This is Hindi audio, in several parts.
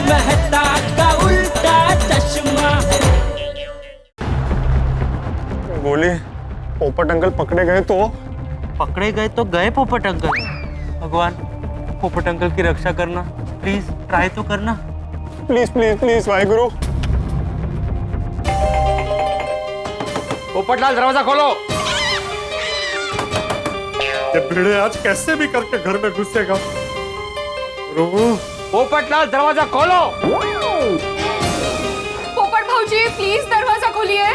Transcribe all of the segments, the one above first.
मेहता का उल्टा चश्मा। बोली पोपट अंकल पकड़े गए तो? पकड़े गए तो गए पोपट अंकल। भगवान पोपट अंकल की रक्षा करना, प्लीज ट्राई तो करना। Please please please Waheguru. Popatlal दरवाजा खोलो। ये भिड़े आज कैसे भी करके घर में घुसेगा। पोपटलाल दरवाजा खोलो। पोपट भाऊजी प्लीज दरवाजा खोलिए।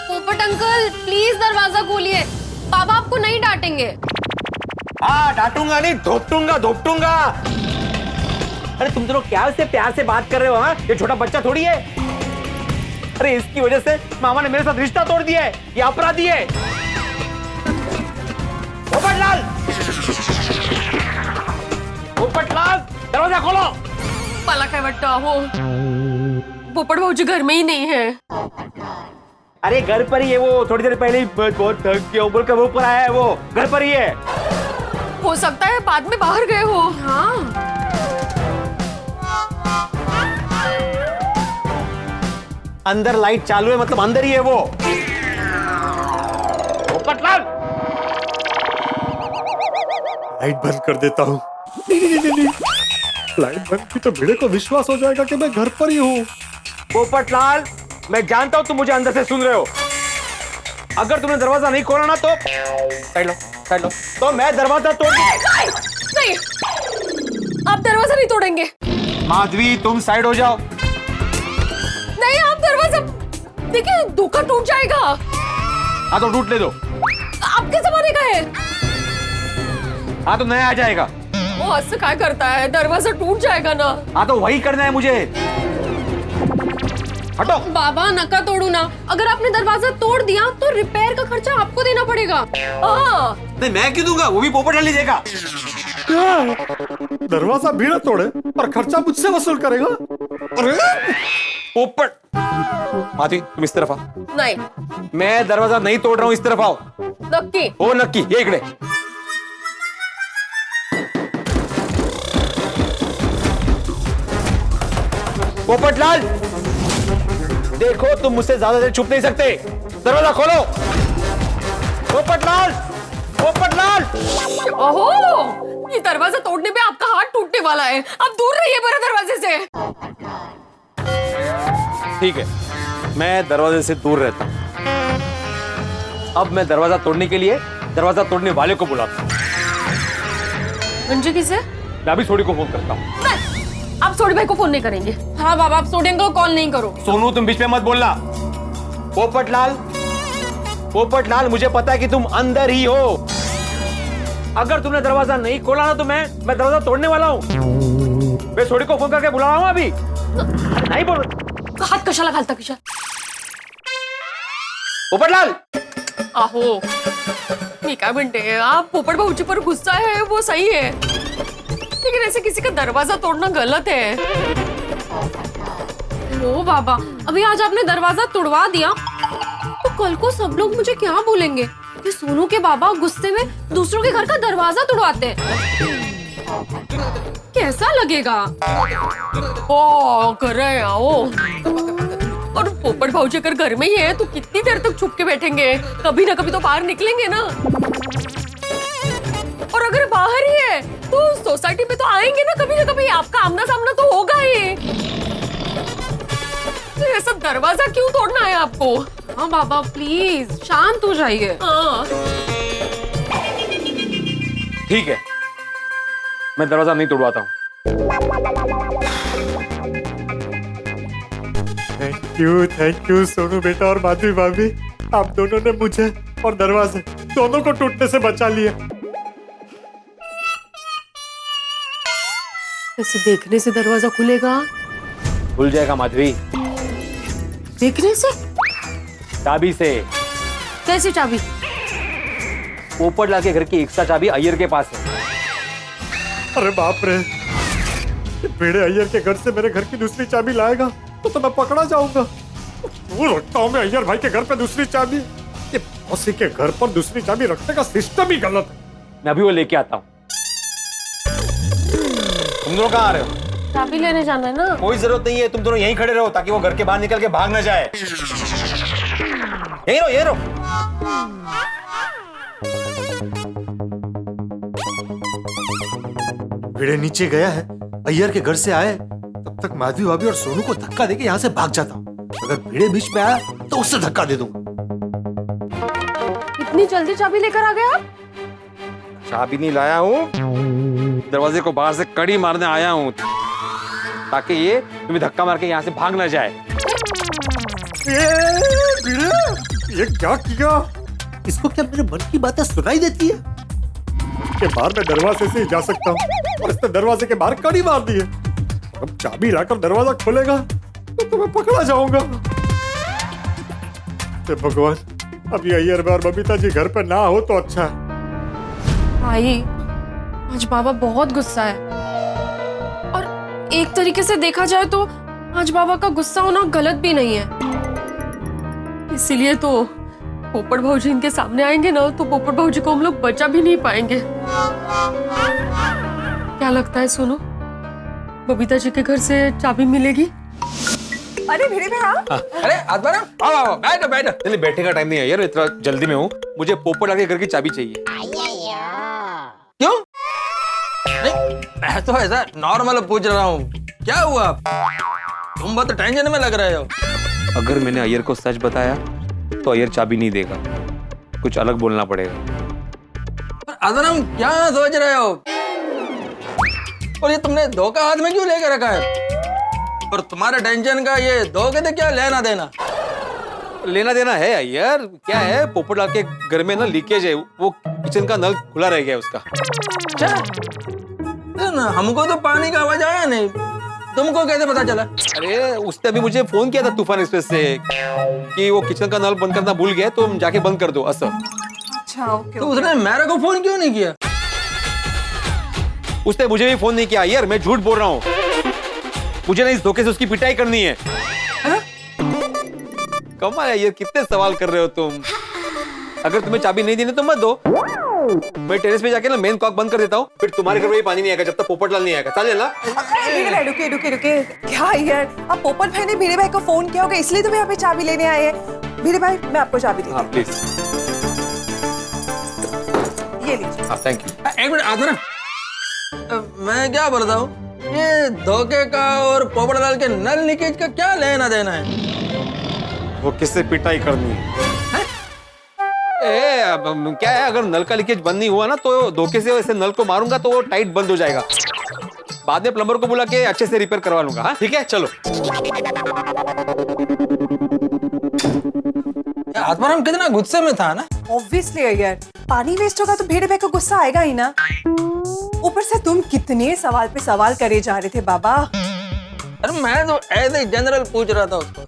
पोपट अंकल प्लीज दरवाजा खोलिए, बाबा आपको नहीं डांटेंगे। हाँ डांटूंगा नहीं, धोपटूंगा धोपटूंगा। अरे तुम दोनों क्या उससे प्यार से बात कर रहे हो? हाँ ये छोटा बच्चा थोड़ी है। अरे इसकी वजह से मामा ने मेरे साथ रिश्ता तोड़ दिया है, ये अपराधी है। पोपटलाल, पोपटलाल दरवाजा खोलो। मला काय वाटतं हो, पोपट भाऊजी घर में ही नहीं है। अरे घर पर ही है वो, थोड़ी देर पहले ही बहुत थक गया बोल कर वो ऊपर आया है, वो घर पर ही है। हो सकता है बाद में बाहर गए हो। हाँ अंदर लाइट चालू है, मतलब अंदर ही है वो। पोपटलाल लाइट बंद कर देता हूँ। नहीं। लाइट बंद की तो भिड़े को विश्वास हो जाएगा कि मैं घर पर ही हूँ। पोपटलाल मैं जानता हूं तुम मुझे अंदर से सुन रहे हो। अगर तुमने दरवाजा नहीं खोला ना तो साइड लो, तो मैं दरवाजा तोड़ नहीं, आप दरवाजा नहीं तोड़ेंगे। माधवी तुम साइड हो जाओ। नहीं आप दरवाजा, देखिए धोखा टूट जाएगा। हाँ तो टूट ले दो। आपके जमाने का है। हाँ तो नया आ जाएगा। वो ऐसे क्या करता है, दरवाजा टूट जाएगा ना। हाँ तो वही करना है मुझे। हटो। बाबा नका तोड़ू ना, अगर आपने दरवाजा तोड़ दिया तो रिपेयर का खर्चा आपको देना पड़ेगा। हाँ नहीं मैं क्यों दूंगा, वो भी पोपटलाल ही देगा। दरवाजा भिड़ा तोड़े पर खर्चा मुझसे वसूल करेगा। अरे पोपट, माधवी तुम इस तरफ आओ। नहीं मैं दरवाजा नहीं तोड़ रहा हूँ, इस तरफ आओ। नक्की। हो नक्की, ये इकडे। पोपटलाल देखो तुम मुझसे ज्यादा देर छुप नहीं सकते, दरवाजा खोलो। पोपटलाल, पोपटलाल। ओहो, ये दरवाजा तोड़ने पे आपका हाथ टूटने वाला है, आप दूर रहिए मेरे दरवाजे से। ठीक है मैं दरवाजे से दूर रहता हूं। अब मैं दरवाजा तोड़ने के लिए दरवाजा तोड़ने वाले को बुलाता हूं। मंजू किसे? मैं अभी सोडी को फोन करता हूं। आप सोडी भाई को फोन नहीं करेंगे? हाँ बाबा आप सोडी को कॉल नहीं करो। सोनू तुम बीच में मत बोलना। पोपटलाल, पोपटलाल मुझे पता है कि तुम अंदर ही हो। अगर तुमने दरवाजा नहीं खोला ना तो मैं दरवाजा तोड़ने वाला हूं। मैं सोडी को फोन करके बुला रहा हूं अभी। नहीं बोल, हात कशाला घालता किशा? पोपटलाल। आहो मी काय म्हणते, आप पोपट भाऊजी पर गुस्सा है वो सही है, लेकिन ऐसे किसी का दरवाजा तोड़ना गलत है। ओ बाबा, अभी आज आपने दरवाजा तोड़वा दिया तो कल को सब लोग मुझे क्या बोलेंगे कि सोनू के बाबा गुस्से में दूसरों के घर का दरवाजा तोड़वाते हैं। कैसा लगेगा? ओ कर रहे हैं ओ। और पोपट भाऊजी अगर घर में ही है तो कितनी देर तक छुप के बैठेंगे, कभी ना कभी तो बाहर निकलेंगे ना। और अगर बाहर ही है तो सोसाइटी में तो आएंगे ना कभी, आपका आमना सामना तो होगा ही। तो ऐसा दरवाजा क्यों तोड़ना है आपको? हाँ बाबा प्लीज शांत हो जाइए। हाँ ठीक है मैं दरवाजा नहीं तोड़वाता हूं। थैंक यू सोनू बेटा और माधवी भाभी, आप दोनों ने मुझे और दरवाजे दोनों को टूटने से बचा लिया। ऐसे देखने से दरवाजा खुलेगा? खुल जाएगा माधवी। देखने से? चाबी से। कैसी चाबी? पोपटलाल के घर की एक्स्ट्रा चाबी अय्यर के पास है। अरे बाप रे, भिड़े अय्यर के घर से मेरे घर की दूसरी चाबी लाएगा तो मैं पकड़ा जाऊंगा। वो रखता हूं मैं अय्यर भाई के घर पे दूसरी चाबी। ये मौसी के घर पर दूसरी चाबी रखने का सिस्टम ही गलत है। मैं अभी वो लेके आता हूं। तुम दोनों कहाँ आ रहे हो? चाबी लेने जाना है ना। कोई जरूरत नहीं है, तुम दोनों यहीं खड़े रहो ताकि वो घर के बाहर निकल के भाग ना जाए। यहीं रहो, यहीं रहो। भिड़े नीचे गया है, अय्यर के घर से आए तब तक माधवी भाभी और सोनू को धक्का देके यहाँ से भाग जाता हूँ। अगर भिड़े बीच में आया तो उससे धक्का दे दूंगा। इतनी जल्दी चाबी लेकर आ गए आप? चाबी नहीं लाया हूँ, दरवाजे को बाहर से कड़ी मारने आया हूँ ताकि ये तुम्हें धक्का मार के यहाँ से भाग ना जाए। ये क्या किया? इसको क्या मेरे मन की बातें सुनाई देती है? के बाहर मैं दरवाजे से ही जा सकता हूँ और इसने दरवाजे के बाहर कड़ी मार दी है। अब चाबी लाकर दरवाजा खोलेगा तो मैं पकड़ा जाऊंगा। हे भगवान, अभी अय्यर और बबीता जी घर पर ना हो तो अच्छा है। भाई, आज बाबा बहुत गुस्सा है और एक तरीके से देखा जाए तो आज बाबा का गुस्सा होना गलत भी नहीं है। इसीलिए तो पोपट भाऊजी इनके सामने आएंगे ना तो पोपट भाऊजी को हम लोग बचा भी नहीं पाएंगे। क्या लगता है सोनू, बबीता जी के घर से चाबी मिलेगी? अरे भिड़े भाई हाँ। अरे आत्माराम, आओ आओ, बैठो बैठो। नहीं, बैठने का टाइम नहीं है यार, इतना जल्दी में हूँ। मुझे पोपट के घर की चाबी चाहिए। क्यों? नहीं, मैं तो ऐसा नॉर्मल पूछ रहा हूँ। क्या हुआ? तुम बहुत टेंशन में लग रहे हो। अगर मैंने अय्यर को सच बताया तो अय्यर चाबी नहीं देगा, कुछ अलग बोलना पड़ेगा। पर आदरम क्या सोच रहे हो? और ये तुमने धोखा हाथ में क्यों लेकर रखा है? और तुम्हारे टेंशन का ये धोखे से क्या लेना देना? लेना देना है अय्यर, क्या है, पोपटलाल के घर में ना लीकेज है, वो किचन का नल खुला रह गया उसका। ना, हमको तो पानी का आवाज आया नहीं, तुमको कैसे पता चला? अरे उसने अभी मुझे फोन किया था तूफान एक्सप्रेस से कि वो किचन का नल बंद करना भूल गया, तो जाके बंद कर दो असर। अच्छा ओके। तो उसने मेरे को फोन क्यों नहीं किया? उसने मुझे भी फोन नहीं किया यार, मैं झूठ बोल रहा हूँ। मुझे ना इस धोखे से उसकी पिटाई करनी है। कमाल है यार, कितने सवाल कर रहे हो तुम। अगर तुम्हें चाबी नहीं देनी तो मत दो, मैं टेरेस पे जाके ना मेन कॉक बंद कर देता हूँ, फिर तुम्हारे घर में भी पानी नहीं आएगा जब तक पोपटलाल नहीं आएगा। चल ना। रुके रुके रुके, क्या यार, अब पोपट भाई ने भिड़े भाई को फोन किया होगा इसलिए तुम यहाँ पे चाबी लेने आए हैं। भिड़े भाई, मैं आपको चाबी देती हूँ। प्लीज। ये लीजिए। Thank you. एक मिनट आदरम, मैं क्या बोलता हूँ, ये धोखे का और पोपटलाल के नल लीकेज का क्या लेना देना है? वो किससे पिटाई करनी है? अब क्या है, अगर नल का लीकेज बंद नहीं हुआ ना तो धोखे से ऐसे नल को मारूंगा तो वो टाइट बंद हो जाएगा। बाद में प्लम्बर को बुला के अच्छे से रिपेयर करवा लूंगा। हाँ ठीक है, चलो। आत्माराम कितना गुस्से में था ना। ऑब्वियसली यार, पानी वेस्ट होगा तो भिड़े भाई को गुस्सा आएगा ही ना। ऊपर से तुम कितने सवाल पे सवाल करे जा रहे थे बाबा। अरे मैं तो ऐसे जनरल पूछ रहा था उसको।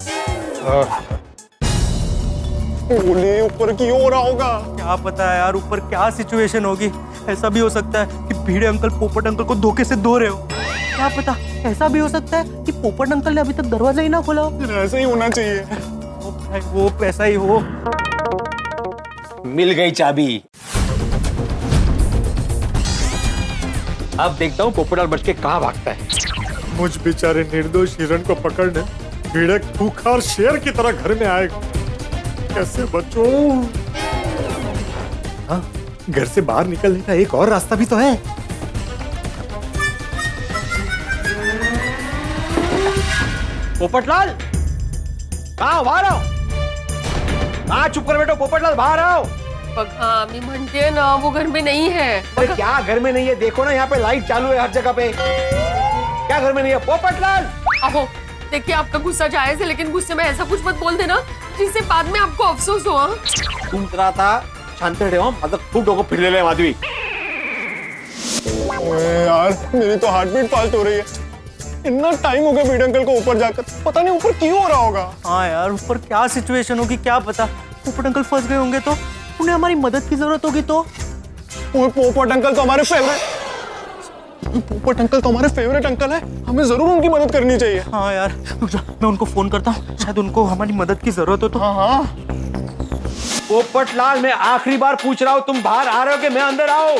ऊपर की हो रहा होगा, क्या पता है यार ऊपर क्या सिचुएशन होगी। ऐसा भी हो सकता है कि भिड़े अंकल पोपट अंकल को धोखे से धो रहे हो। क्या पता, ऐसा भी हो सकता है कि पोपट अंकल ने अभी तक दरवाजा ही ना खोला हो। ऐसा ही होना चाहिए। वो ऐसा ही हो। मिल गई चाबी। अब देखता हूँ पोपटलाल बच के कहाँ भागता है। मुझ बेचारे निर्दोष हिरण को पकड़ने भिड़े खूंखार शेर की तरह घर में आएगा। कैसे बचूं? हाँ, घर से बाहर निकलने का एक और रास्ता भी तो है। पोपटलाल, कहाँ बाहर आओ। हाँ चुप कर बैठो, पोपटलाल बाहर आओ। हाँ, मी म्हणते ना वो घर में नहीं है। अरे क्या घर में नहीं है, देखो ना यहाँ पे लाइट चालू है हर जगह पे। क्या घर में नहीं है पोपटलाल? अहो, देखिए आपका गुस्सा जायज है, लेकिन गुस्से में ऐसा कुछ मत बोल देना जिससे बाद में आपको अफसोस हो। तुम रहा था शांत रहे, मतलब खूब डोको फिर ले माधवी। यार मेरी तो हार्ट बीट फास्ट हो रही है। इतना टाइम हो गया भिड़े अंकल को ऊपर जाकर, पता नहीं ऊपर क्यों हो रहा होगा। हाँ यार, ऊपर क्या सिचुएशन होगी क्या पता। पोपट अंकल फंस गए होंगे तो उन्हें हमारी मदद की जरूरत होगी तो। पोपट अंकल तो हमारे फेवरेट अंकल है, हमें जरूर उनकी मदद करनी चाहिए। हाँ यार, मैं उनको फोन करता हूँ, शायद उनको हमारी मदद की जरूरत हो तो। हाँ। पोपटलाल, मैं आखिरी बार पूछ रहा हूँ, तुम बाहर आ रहे हो कि मैं अंदर आओ?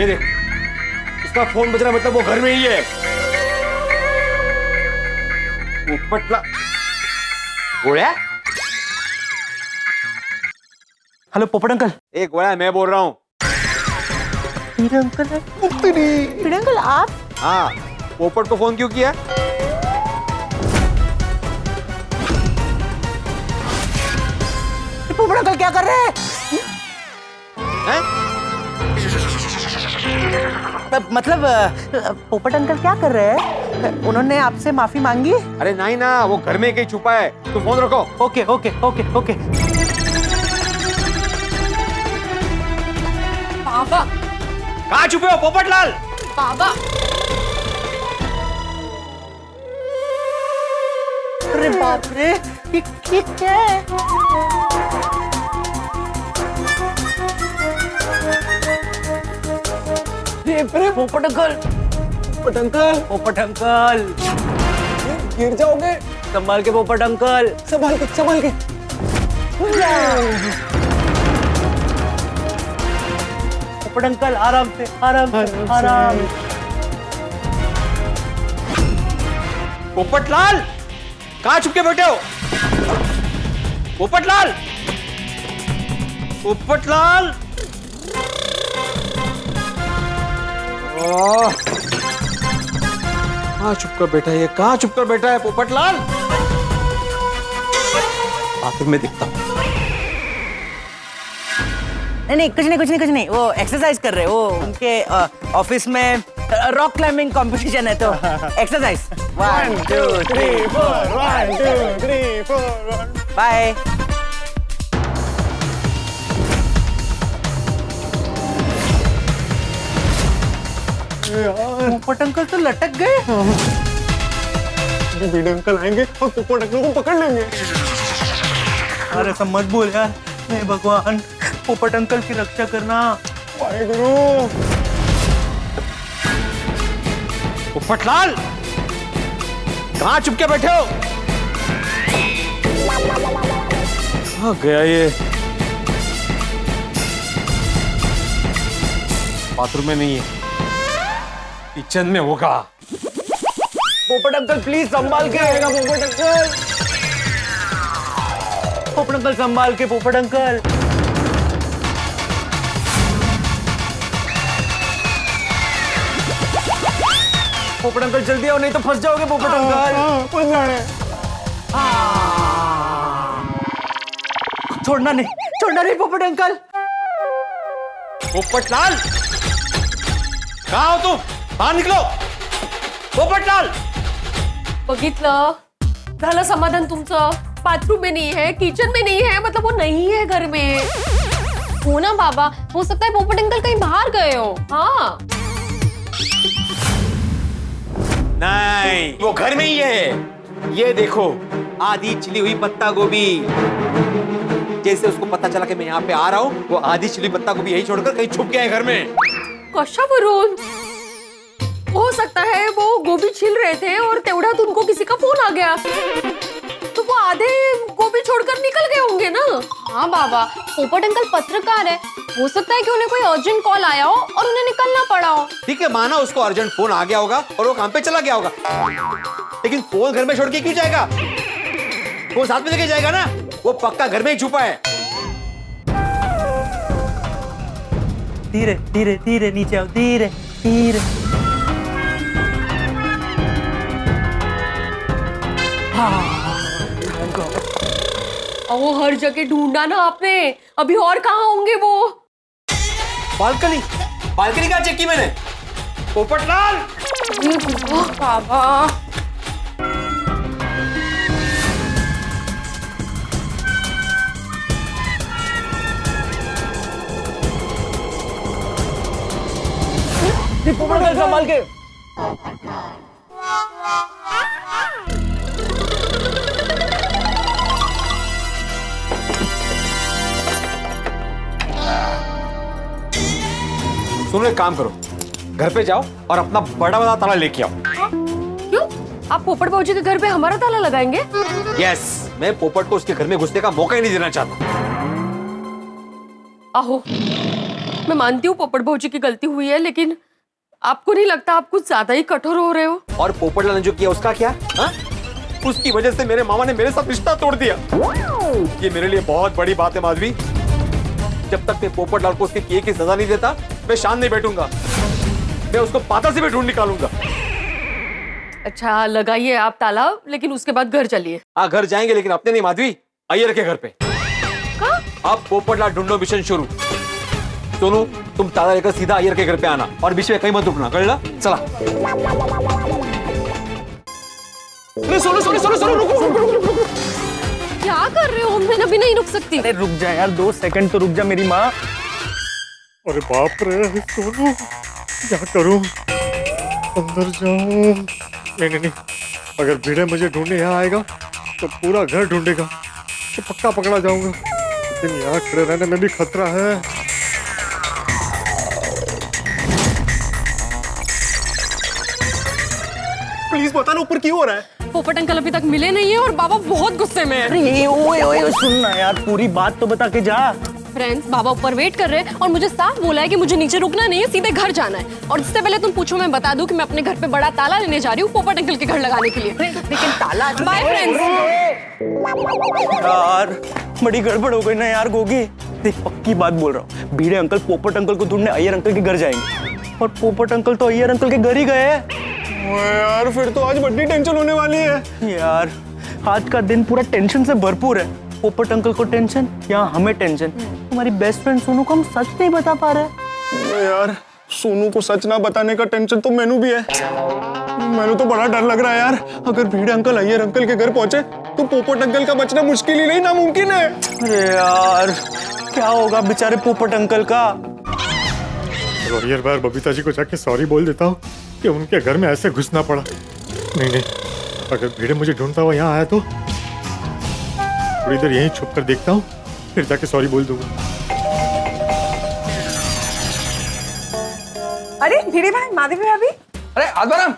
ये देख, उसका फोन बज रहा मतलब वो घर में ही है। पोपटलाल, गोळ्या? हेलो पोपट अंकल। एक गोळ्या, मैं बोल रहा हूँ। हीरे अंकल है। हीरे अंकल आप? हाँ, पोपट को फोन क्यों किया? पोपट अंकल क्या कर रहे हैं? हैं? मतलब पोपट अंकल क्या कर रहे हैं? उन्होंने आपसे माफी मांगी? अरे नहीं ना, वो घर में कहीं छुपा है। तुम फोन रखो। Okay okay okay okay. बाबा, कहाँ छुपे हो पोपटलाल? बाबा, अरे बाप रे, ये क्या है? अरे पोपट अंकल, पोपट अंकल, पोपट अंकल, गिर जाओगे। संभाल के पोपट अंकल, संभाल के, संभाल के। पोपट अंकल आराम से, आराम से, आराम। पोपटलाल, कहाँ छुप के बैठे हो? पोपटलाल, पोपटलाल। कहाँ छुप कर बैठा है ये? कहाँ छुप कर बैठा है पोपटलाल? बाथरूम में दिखता हूँ। नहीं, कुछ नहीं, वो एक्सरसाइज कर रहे हैं। वो उनके ऑफिस में रॉक क्लाइंबिंग कंपटीशन है तो एक्सरसाइज। 1 2 3 4 1 2 3 4 बाय। पोपट अंकल तो लटक गए। भिड़े अंकल आएंगे और पोपट अंकल को पकड़ लेंगे। अरे सब मत बोल यार। हे भगवान, पोपट अंकल की रक्षा करना। वाहेगुरु। पोपटलाल, कहाँ छुप के बैठे हो? कहाँ गया ये? बाथरूम में नहीं है, किचन में होगा। पोपट अंकल प्लीज संभाल के आएगा। पोपट अंकल, पोपट अंकल संभाल के। पोपट अंकल, पोपट अंकल जल्दी आओ नहीं तो फंस जाओगे। पोपट अंकल फंस जाने। छोड़ना नहीं पोपट अंकल। पोपटलाल, कहाँ हो तुम? बाहर निकलो। पोपटलाल, बघितलं, झालं समाधान तुमचं। बाथरूम में नहीं है, किचन में नहीं है, मतलब वो नहीं है घर में। हो ना बाबा, हो सकता है पोपट अंकल कहीं बाहर गए हो। हाँ, नहीं, वो घर में ही है। ये देखो, आधी छिली हुई पत्ता गोभी। जैसे उसको पता चला कि मैं यहाँ पे आ रहा हूँ, वो आधी छिली पत्ता गोभी यही छोड़कर कहीं छुप गया है घर में। कशावरून? हो सकता है वो गोभी छिल रहे थे और तेवढ्यात उनको किसी का फोन आ गया, तो वो आधे गोभी छोड़कर निकल गए होंगे ना। हाँ बाबा, पोपट अंकल पत्रकार है, हो सकता है कि उन्हें कोई अर्जेंट कॉल आया हो और उन्हें निकलना पड़ा हो। ठीक है, माना उसको अर्जेंट फोन आ गया होगा और वो काम पे चला गया होगा, लेकिन फोन घर में छोड़ के क्यों जाएगा? वो साथ में लेके जाएगा ना। वो पक्का घर में ही छुपा है। धीरे धीरे धीरे नीचे आओ। धीरे धीरे। वो हर जगह ढूंढा ना आपने, अभी और कहाँ होंगे वो? बालकनी, बालकनी कहाँ चेक की मैंने? पोपटलाल, बाबा, पोपट अंकल संभाल के। सुनो, एक काम करो, घर पे जाओ और अपना बड़ा वाला ताला लेके आओ। क्यों? आप पोपट बाबूजी के घर पे हमारा ताला लगाएंगे? यस, मैं पोपट को उसके घर में घुसने का मौका ही नहीं देना चाहता। आहो, मैं मानती हूँ पोपट भौजी की गलती हुई है, लेकिन आपको नहीं लगता आप कुछ ज्यादा ही कठोर हो रहे हो? और पोपटलाल ने जो किया उसका क्या? हाँ? उसकी वजह से मेरे मामा ने मेरे साथ रिश्ता तोड़ दिया। ये मेरे लिए बहुत बड़ी बात है माधवी। जब तक मैं पोपटलाल को उसके किए की सजा नहीं देता, मैं शांत नहीं बैठूंगा। मैं उसको पाता से भी ढूंढ निकालूंगा। अच्छा, लगाइए आप ताला, लेकिन उसके बाद घर चलिए। हाँ, घर जाएंगे, लेकिन अपने नहीं माधवी, अय्यर के घर पे। अब पोपटलाल ढूंढो मिशन शुरू। सोनू, तुम ताला लेकर सीधा अय्यर के घर पे आना और बीच में कहीं मत रुकना, कर ला? चला। सोनू सोनू सोनू सोनू, रुको। क्या कर रहे हो? मैं अभी नहीं रुक सकती। अरे रुक जा यार, 2 सेकंड तो रुक जा मेरी माँ। अरे बाप रे सोनू, क्या करूं? अंदर जाऊं? नहीं, अगर भिड़े मुझे ढूंढने यहाँ आएगा तो पूरा घर ढूंढेगा, तो पक्का पकड़ा जाऊंगा। लेकिन यहाँ खड़े रहने में भी खतरा है। प्लीज बता ना ऊपर क्यों हो रहा है? पोपट अंकल अभी तक मिले नहीं है और बाबा बहुत गुस्से में है। अरे ओए ओए सुन ना यार, पूरी बात तो बता के जा। फ्रेंड्स, बाबा ऊपर वेट कर रहे हैं और मुझे साफ बोला है कि मुझे नीचे रुकना नहीं है, सीधे घर जाना है। और इससे पहले तुम पूछो, मैं बता दूं कि मैं अपने घर पे बड़ा ताला लेने जा रही हूँ पोपट अंकल के घर लगाने के लिए। लेकिन ताला बाय फ्रेंड्स। यार बड़ी गड़बड़ हो गई ना यार गोगी। देख पक्की बात बोल रहा हूँ, भिड़े अंकल पोपट अंकल को ढूंढने अय्यर अंकल के घर जाएंगे और पोपट अंकल तो अय्यर अंकल के घर ही गए हैं। यार फिर तो आज बड़ी टेंशन होने वाली है। यार आज का दिन पूरा टेंशन से भरपूर है। पोपट अंकल को टेंशन, यहाँ हमें टेंशन। तुम्हारी बेस्ट फ्रेंड सोनू को हम सच नहीं बता पा रहे। यार सोनू को सच ना बताने का टेंशन तो मैनू भी है। मैनू तो बड़ा डर लग रहा है यार। अगर भिड़े अंकल अय्यर अंकल के घर पहुंचे तो पोपट अंकल का बचना मुश्किल ही नहीं, नामुमकिन है। अरे यार क्या होगा बेचारे पोपट अंकल का? अय्यर भाई बबीता जी को जाके सॉरी बोल देता हूँ कि उनके घर में ऐसे घुसना पड़ा। नहीं, अगर भिड़े मुझे ढूंढता हुआ यहाँ आया तो थोड़ी देर यहीं छुप कर देखता हूँ, फिर जाके सॉरी बोल दूंगा। अरे भिड़े भाई, माधवी भाभी। अरे आत्माराम,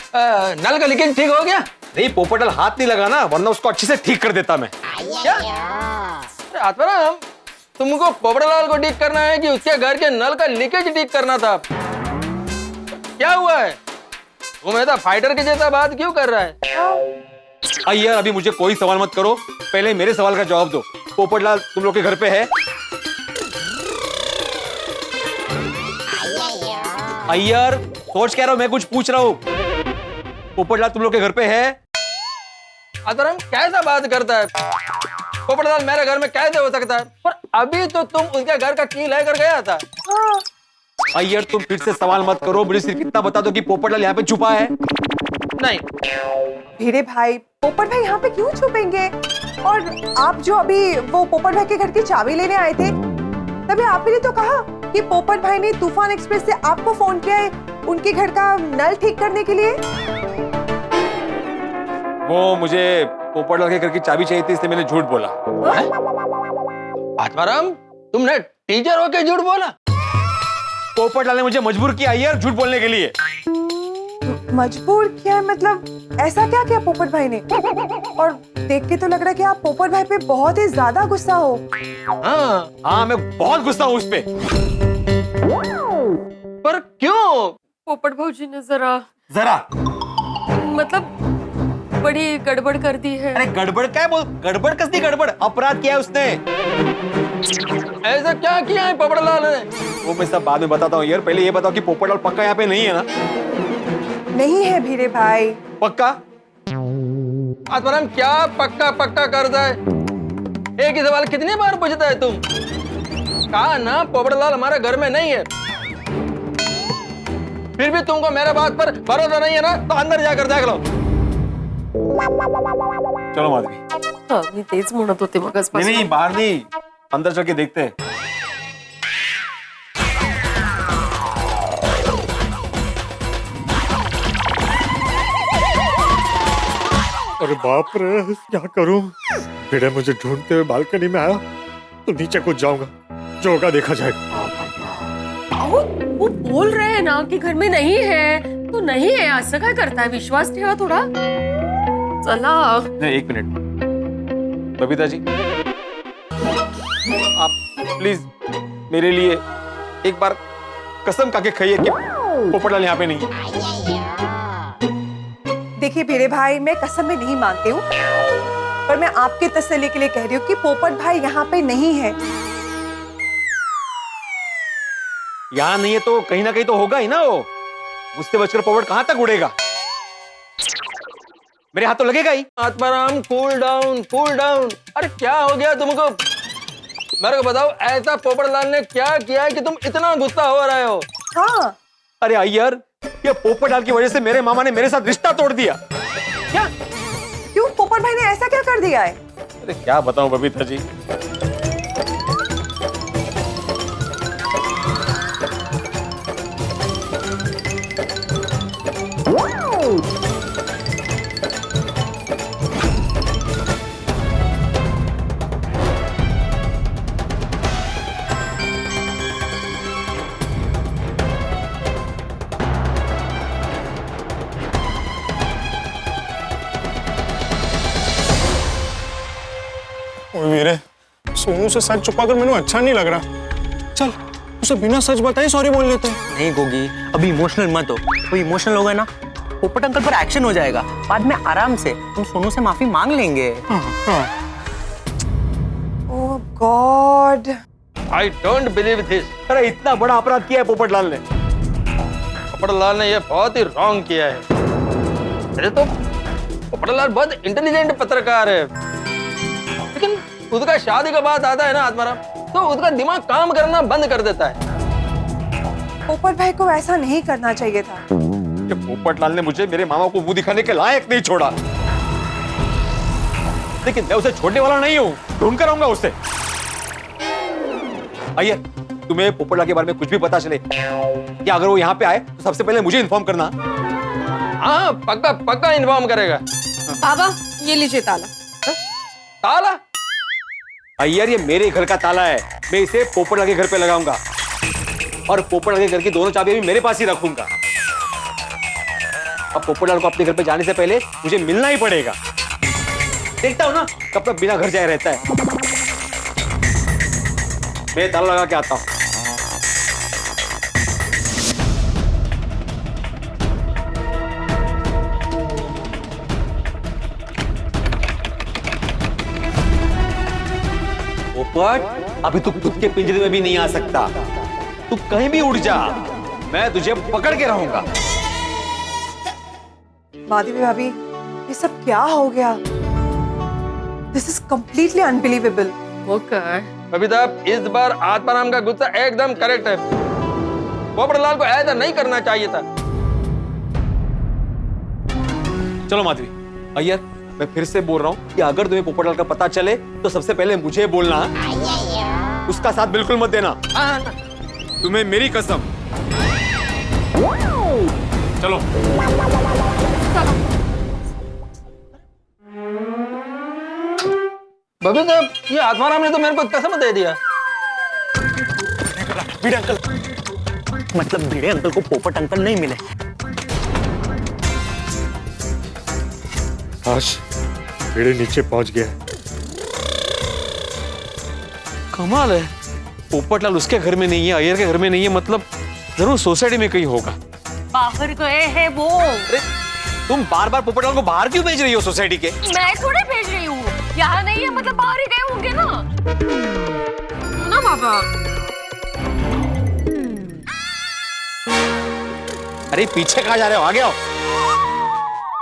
नल का लीकेज ठीक हो गया? नहीं, पोपटलाल हाथ नहीं लगाना, वरना उसको अच्छे से ठीक कर देता मैं। क्या? अरे आत्माराम, तुमको पोपटलाल को ठीक करना है कि उसके घर के नल का लीकेज ठीक करना था? क्या हुआ है? तुम ऐसा फाइटर के जैसा बात क्यों कर रहा है? अय्यर, अभी मुझे कोई सवाल मत करो, पहले मेरे सवाल का जवाब दो। पोपटलाल तुम लोग के घर पे है? अय्यर, सोच कह रहा हूं, मैं कुछ पूछ रहा हूं। पोपटलाल तुम लोग के घर पे है? आतरम कैसा बात करता है? पोपटलाल मेरे घर में कैसे हो सकता है? पर अभी तो तुम उनके घर का की लेकर गया था। अय्यर, तुम फिर से सवाल मत करो, मुझे सिर्फ इतना बता दो कि पोपटलाल यहाँ पे छुपा है। नहीं भिड़े भाई, पोपट भाई यहाँ पे क्यों छुपेंगे? और आप जो अभी वो पोपट भाई के घर की चाबी लेने आए थे, तभी आप ही ने तो कहा कि पोपट भाई ने तूफान एक्सप्रेस से आपको फोन किया है उनके घर का नल ठीक करने के लिए। वो मुझे पोपटलाल के घर की चाबी चाहिए थी, इसलिए मैंने झूठ बोला। आत्माराम, तुमने टीचर होके झूठ बोला? पोपटलाल ने मुझे मजबूर किया अय्यर झूठ बोलने के लिए। मजबूर किया है मतलब ऐसा क्या किया पोपट भाई ने? और देख के तो लग रहा है कि आप पोपट भाई पे बहुत ही ज्यादा गुस्सा हो। हाँ, मैं बहुत गुस्सा हूँ उस पे। पर क्यों? पोपट भौजी ने जरा मतलब बड़ी गड़बड़ कर दी है। अरे गड़बड़ क्या है? बोल, गड़बड़ कसदी गड़बड़? अपराध किया है उसने। ऐसा क्या किया है पोपटलाल ने? वो मैं सब बाद में बताता हूँ यार, पहले ये बताओ कि पोपटलाल पक्का यहाँ पे नहीं है ना? नहीं है भिड़े भाई। पक्का? आत्माराम, क्या पक्का पक्का करता है? एक ही सवाल कितनी बार पूछता है तुम? कहा ना पोपटलाल हमारे घर में नहीं है। फिर भी तुमको मेरे बात पर भरोसा नहीं है ना, तो अंदर जाकर देख लो। चलो माधवी। मी तेच म्हणत होते मगासपासून। नहीं, बाहर नहीं, अंदर चल के देखते हैं। अरे बाप रे, क्या करूं? भिड़े मुझे ढूंढते हुए बालकनी में आया तो नीचे कूद जाऊंगा, जो होगा देखा जाएगा। वो बोल रहे हैं ना कि घर में नहीं है तो नहीं है, असं काय करताय? विश्वास ठेवा थोड़ा। चला। नहीं, एक मिनट बबीता जी, आप प्लीज मेरे लिए एक बार कसम खा के खाइए कि पोपटलाल यहाँ पे नहीं है। देखिए भिड़े भाई, मैं कसम में नहीं मानती हूँ, पर मैं आपके तसल्ली के लिए कह रही हूँ कि पोपट भाई यहाँ पे नहीं है। यहाँ नहीं है तो कहीं ना कहीं तो होगा ही ना वो। मुझसे बचकर पोपट कहां तक उड़ेगा? मेरे हाथ तो लगेगा ही। Atmaram cool down cool down. अरे क्या हो गया तुमको? मेरे को बताओ, ऐसा पोपटलाल ने क्या किया है कि तुम इतना गुस्सा हो रहे हो? हाँ, अरे अय्यर, ये पोपटलाल की वजह से मेरे मामा ने मेरे साथ रिश्ता तोड़ दिया। क्या? क्यों पोपट भाई ने ऐसा क्या कर दिया है? अरे क्या बताऊं बबीता जी। ओए वीरे, सोनू से सच छुपाकर मैंने अच्छा नहीं लग रहा। चल उसे बिना सच बताए सॉरी बोल लेते हैं। नहीं गोगी, अभी इमोशनल मत हो। तो इमोशनल होगा ना, पोपट अंकल पर एक्शन हो जाएगा। बाद में आराम से हम सोनू से माफी मांग लेंगे। Oh god, I don't believe this. अरे इतना बड़ा अपराध किया है पोपटलाल ने। पोपटलाल ने यह बहुत ही रॉन्ग किया है। अरे तो पोपटलाल बहुत इंटेलिजेंट पत्रकार है, लेकिन उसका शादी का बात आता है ना आत्माराम, तो उसका दिमाग काम करना बंद कर देता है। पोपट भाई को ऐसा नहीं करना चाहिए था। कि पोपटलाल ने मुझे मेरे मामा को मुंह दिखाने के लायक नहीं छोड़ा, लेकिन मैं उसे छोड़ने वाला नहीं हूं। ढूंढ कर आऊंगा उसे। आइए, तुम्हें पोपटलाल के बारे में कुछ भी पता चले कि अगर वो यहाँ पे आए तो सबसे पहले मुझे इन्फॉर्म करना। हाँ पक्का पक्का इन्फॉर्म करेगा। बाबा ये लीजिए ताला। ताला? अय्यर, ये मेरे घर का ताला है। मैं इसे पोपटलाल के घर पे लगाऊंगा और पोपटलाल के घर की दोनों चाबियां भी मेरे पास ही रखूंगा। अब पोपटलाल को अपने घर पे जाने से पहले मुझे मिलना ही पड़ेगा। देखता हूं ना कब तक बिना घर जाए रहता है। मैं ताला लगा के आता हूं। पोपट, अभी तू खुद के पिंजरे में भी नहीं आ सकता। तू कहीं भी उड़ जा, मैं तुझे पकड़ के रहूंगा। माधवी भाभी, ये सब क्या हो गया? This is completely unbelievable. Babita, इस बार आत्माराम का गुस्सा एकदम करेक्ट है। पोपटलाल को ऐसा नहीं करना चाहिए था। चलो माधवी, अय्यर, मैं फिर से बोल रहा हूं कि अगर तुम्हें पोपटलाल का पता चले तो सबसे पहले मुझे बोलना। उसका साथ बिल्कुल मत देना। तुम्हें मेरी कसम। चलो। बबीता, ये आत्माराम ने तो मेरे को कसम दे दिया। भिड़े अंकल, मतलब भिड़े अंकल को पोपट अंकल नहीं मिले। आश, भिड़े नीचे पहुंच गया। कमाल है, पोपटलाल उसके घर में नहीं है, अय्यर के घर में नहीं है, मतलब जरूर सोसाइटी में कहीं होगा। बाहर गए हैं वो। अरे तुम बार बार पोपटलाल को बाहर क्यों भेज रही हो सोसाइटी के? मैं थोड़े भेज रही हूँ, यहाँ नहीं है मतलब बाहर ही गए होंगे ना। ना बाबा। अरे पीछे कहाँ जा रहे हो? आगे आओ।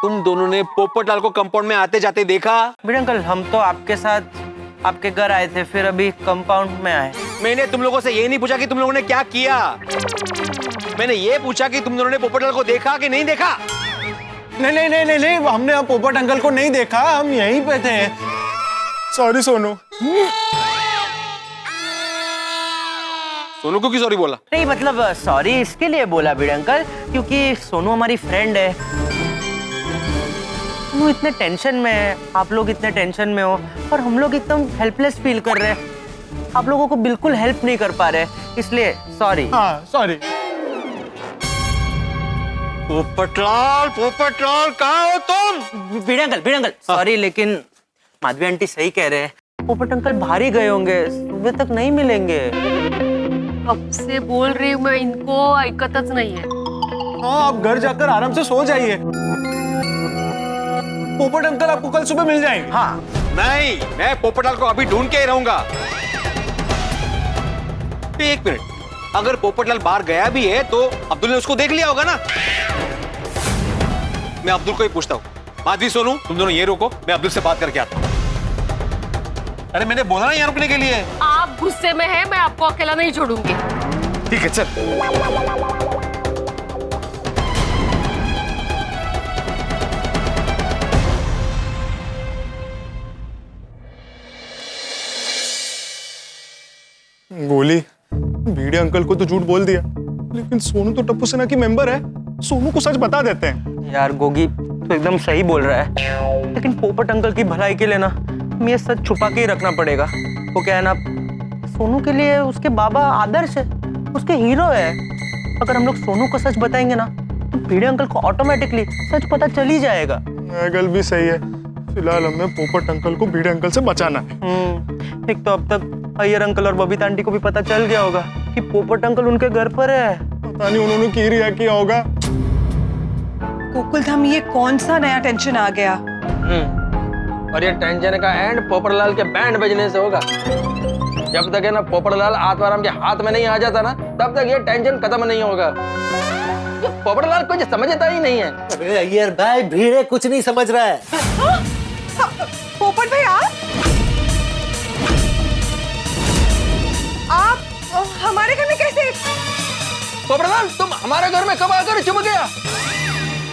तुम दोनों ने पोपटलाल को कंपाउंड में आते जाते देखा? भिड़े अंकल, हम तो आपके साथ आपके घर आए थे, फिर अभी कंपाउंड में आए। मैंने तुम लोगों से ये नहीं पूछा कि तुम लोगों ने क्या किया। मैंने ये पूछा कि तुम दोनों ने पोपटलाल को देखा कि नहीं देखा। नहीं नहीं नहीं नहीं नहीं, हमने अब पोपट अंकल को नहीं देखा, हम यहीं पे थे। सॉरी सोनू। सोनू को क्यों सॉरी बोला? नहीं मतलब सॉरी इसके लिए बोला भिड़े अंकल, क्योंकि सोनू हमारी फ्रेंड है। सोनू इतने टेंशन में है, आप लोग इतने टेंशन में हो, और हम लोग एकदम हेल्पलेस फील कर रहे हैं। आप लोगों को बिल्कुल हेल्प नहीं कर पा रहे, इसलिए सॉरी। हाँ सॉरी। पोपटलाल, पोपटलाल कहाँ हो तुम? भिड़े अंकल सॉरी, लेकिन माधवी आंटी सही कह रहे हैं। पोपट अंकल बाहर ही गए होंगे, सुबह तक नहीं मिलेंगे। कब से बोल रही हूँ मैं, इनको ऐकतच नहीं है। हाँ, आप घर जाकर आराम से सो जाइए। पोपट अंकल आपको कल सुबह मिल जाएंगे। हाँ, नहीं, मैं पोपटलाल को अभी ढूंढ के ही रहूंगा। एक मिनट, अगर पोपटलाल बाहर गया भी है तो अब्दुल ने उसको देख लिया होगा ना। मैं अब्दुल को ही पूछता हूँ। माधवी, सोनू, तुम दोनों ये रोको, मैं अब्दुल से बात करके आता हूँ। अरे मैंने बोला ना यहाँ रुकने के लिए। आप गुस्से में हैं, मैं आपको अकेला नहीं छोड़ूंगी। ठीक है, चल। गोली, भिड़े अंकल को तो झूठ बोल दिया, लेकिन सोनू तो टप्पू सेना की मेंबर है। सोनू को सच बता देते हैं। यार गोगी तो एकदम सही बोल रहा है, लेकिन पोपट अंकल की भलाई के लिए ना हमें ये सच छुपा के ही रखना पड़ेगा। वो क्या है ना, सोनू के लिए उसके बाबा आदर्श है, उसके हीरो है। अगर हम लोग सोनू को सच बताएंगे ना तो भिड़े अंकल को ऑटोमेटिकली सच पता चल ही जाएगा। गल भी सही है। फिलहाल हमें पोपट अंकल को भिड़े अंकल से बचाना है। एक तो अब तक अय्यर अंकल और बबीता आंटी को भी पता चल गया होगा कि पोपट अंकल उनके घर पर है। पता नहीं उन्होंने की रिएक्ट किया होगा। गोकुल धाम, ये कौन सा नया टेंशन आ गया? और ये टेंशन का एंड पोपटलाल के बैंड बजने से होगा। जब तक है ना पोपटलाल आत्माराम के हाथ में नहीं आ जाता ना, तब तक ये टेंशन खत्म नहीं होगा। ये पोपटलाल कुछ समझता ही नहीं है। अरे अय्यर भाई, भीड़े कुछ नहीं समझ रहा है। पोपट भाई, आप हमारे घर में कैसे? पोपटलाल, तुम हमारे घर में कब आकर छुप गया?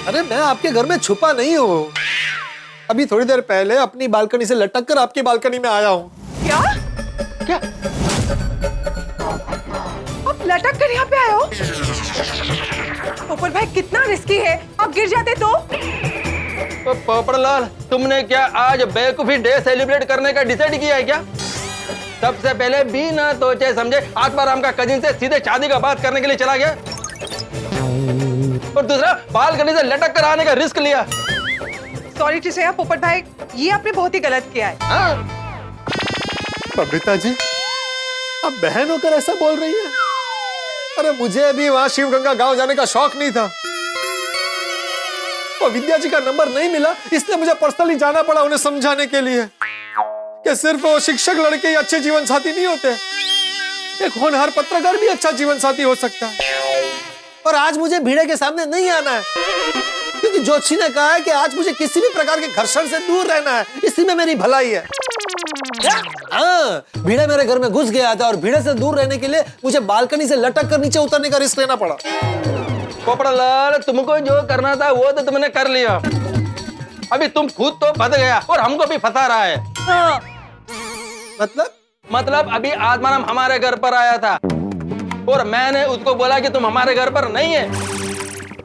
अरे मैं आपके घर में छुपा नहीं हूँ। अभी थोड़ी देर पहले अपनी बालकनी से लटक कर आपकी बालकनी में आया हूँ। क्या? क्या? आप लटक कर यहाँ पे आए हो? पोपट भाई, कितना रिस्की है, आप गिर जाते तो? पोपटलाल, तुमने क्या आज बेवकूफी डे सेलिब्रेट करने का डिसाइड किया है क्या? सबसे पहले बिना सोचे समझे आत्माराम का कजिन से सीधे शादी का बात करने के लिए चला गया, और दूसरा बालकनी से लटक कर आने का रिस्क लिया। सॉरी टू से पोपट भाई, ये आपने बहुत ही गलत किया है। हाँ? बबीता जी, आप बहन होकर ऐसा बोल रही है? अरे मुझे भी वहां शिवगंगा गांव जाने का शौक नहीं था, और विद्या जी का नंबर नहीं मिला, इसलिए मुझे पर्सनली जाना पड़ा उन्हें समझाने के लिए कि सिर्फ वो शिक्षक लड़के ही अच्छे जीवन साथी नहीं होते, एक होनहार पत्रकार भी अच्छा जीवन साथी हो सकता है। और आज मुझे भीड़े के सामने नहीं आना है, क्योंकि जोशी ने कहा है कि आज मुझे किसी भी प्रकार के घर्षण से दूर रहना है, इसी में मेरी भलाई है। क्या? हाँ, भीड़े मेरे घर में घुस गया था और भीड़े से दूर रहने के लिए मुझे बालकनी से लटक कर नीचे उतरने का रिस्क लेना पड़ा। पोपटलाल, तुमको जो करना था वो तो तुमने कर लिया। अभी तुम खुद तो फंस गया और हमको भी फंसा रहा है। हाँ। मतलब अभी आत्माराम हमारे घर पर आया था और मैंने उसको बोला कि तुम हमारे घर पर नहीं है,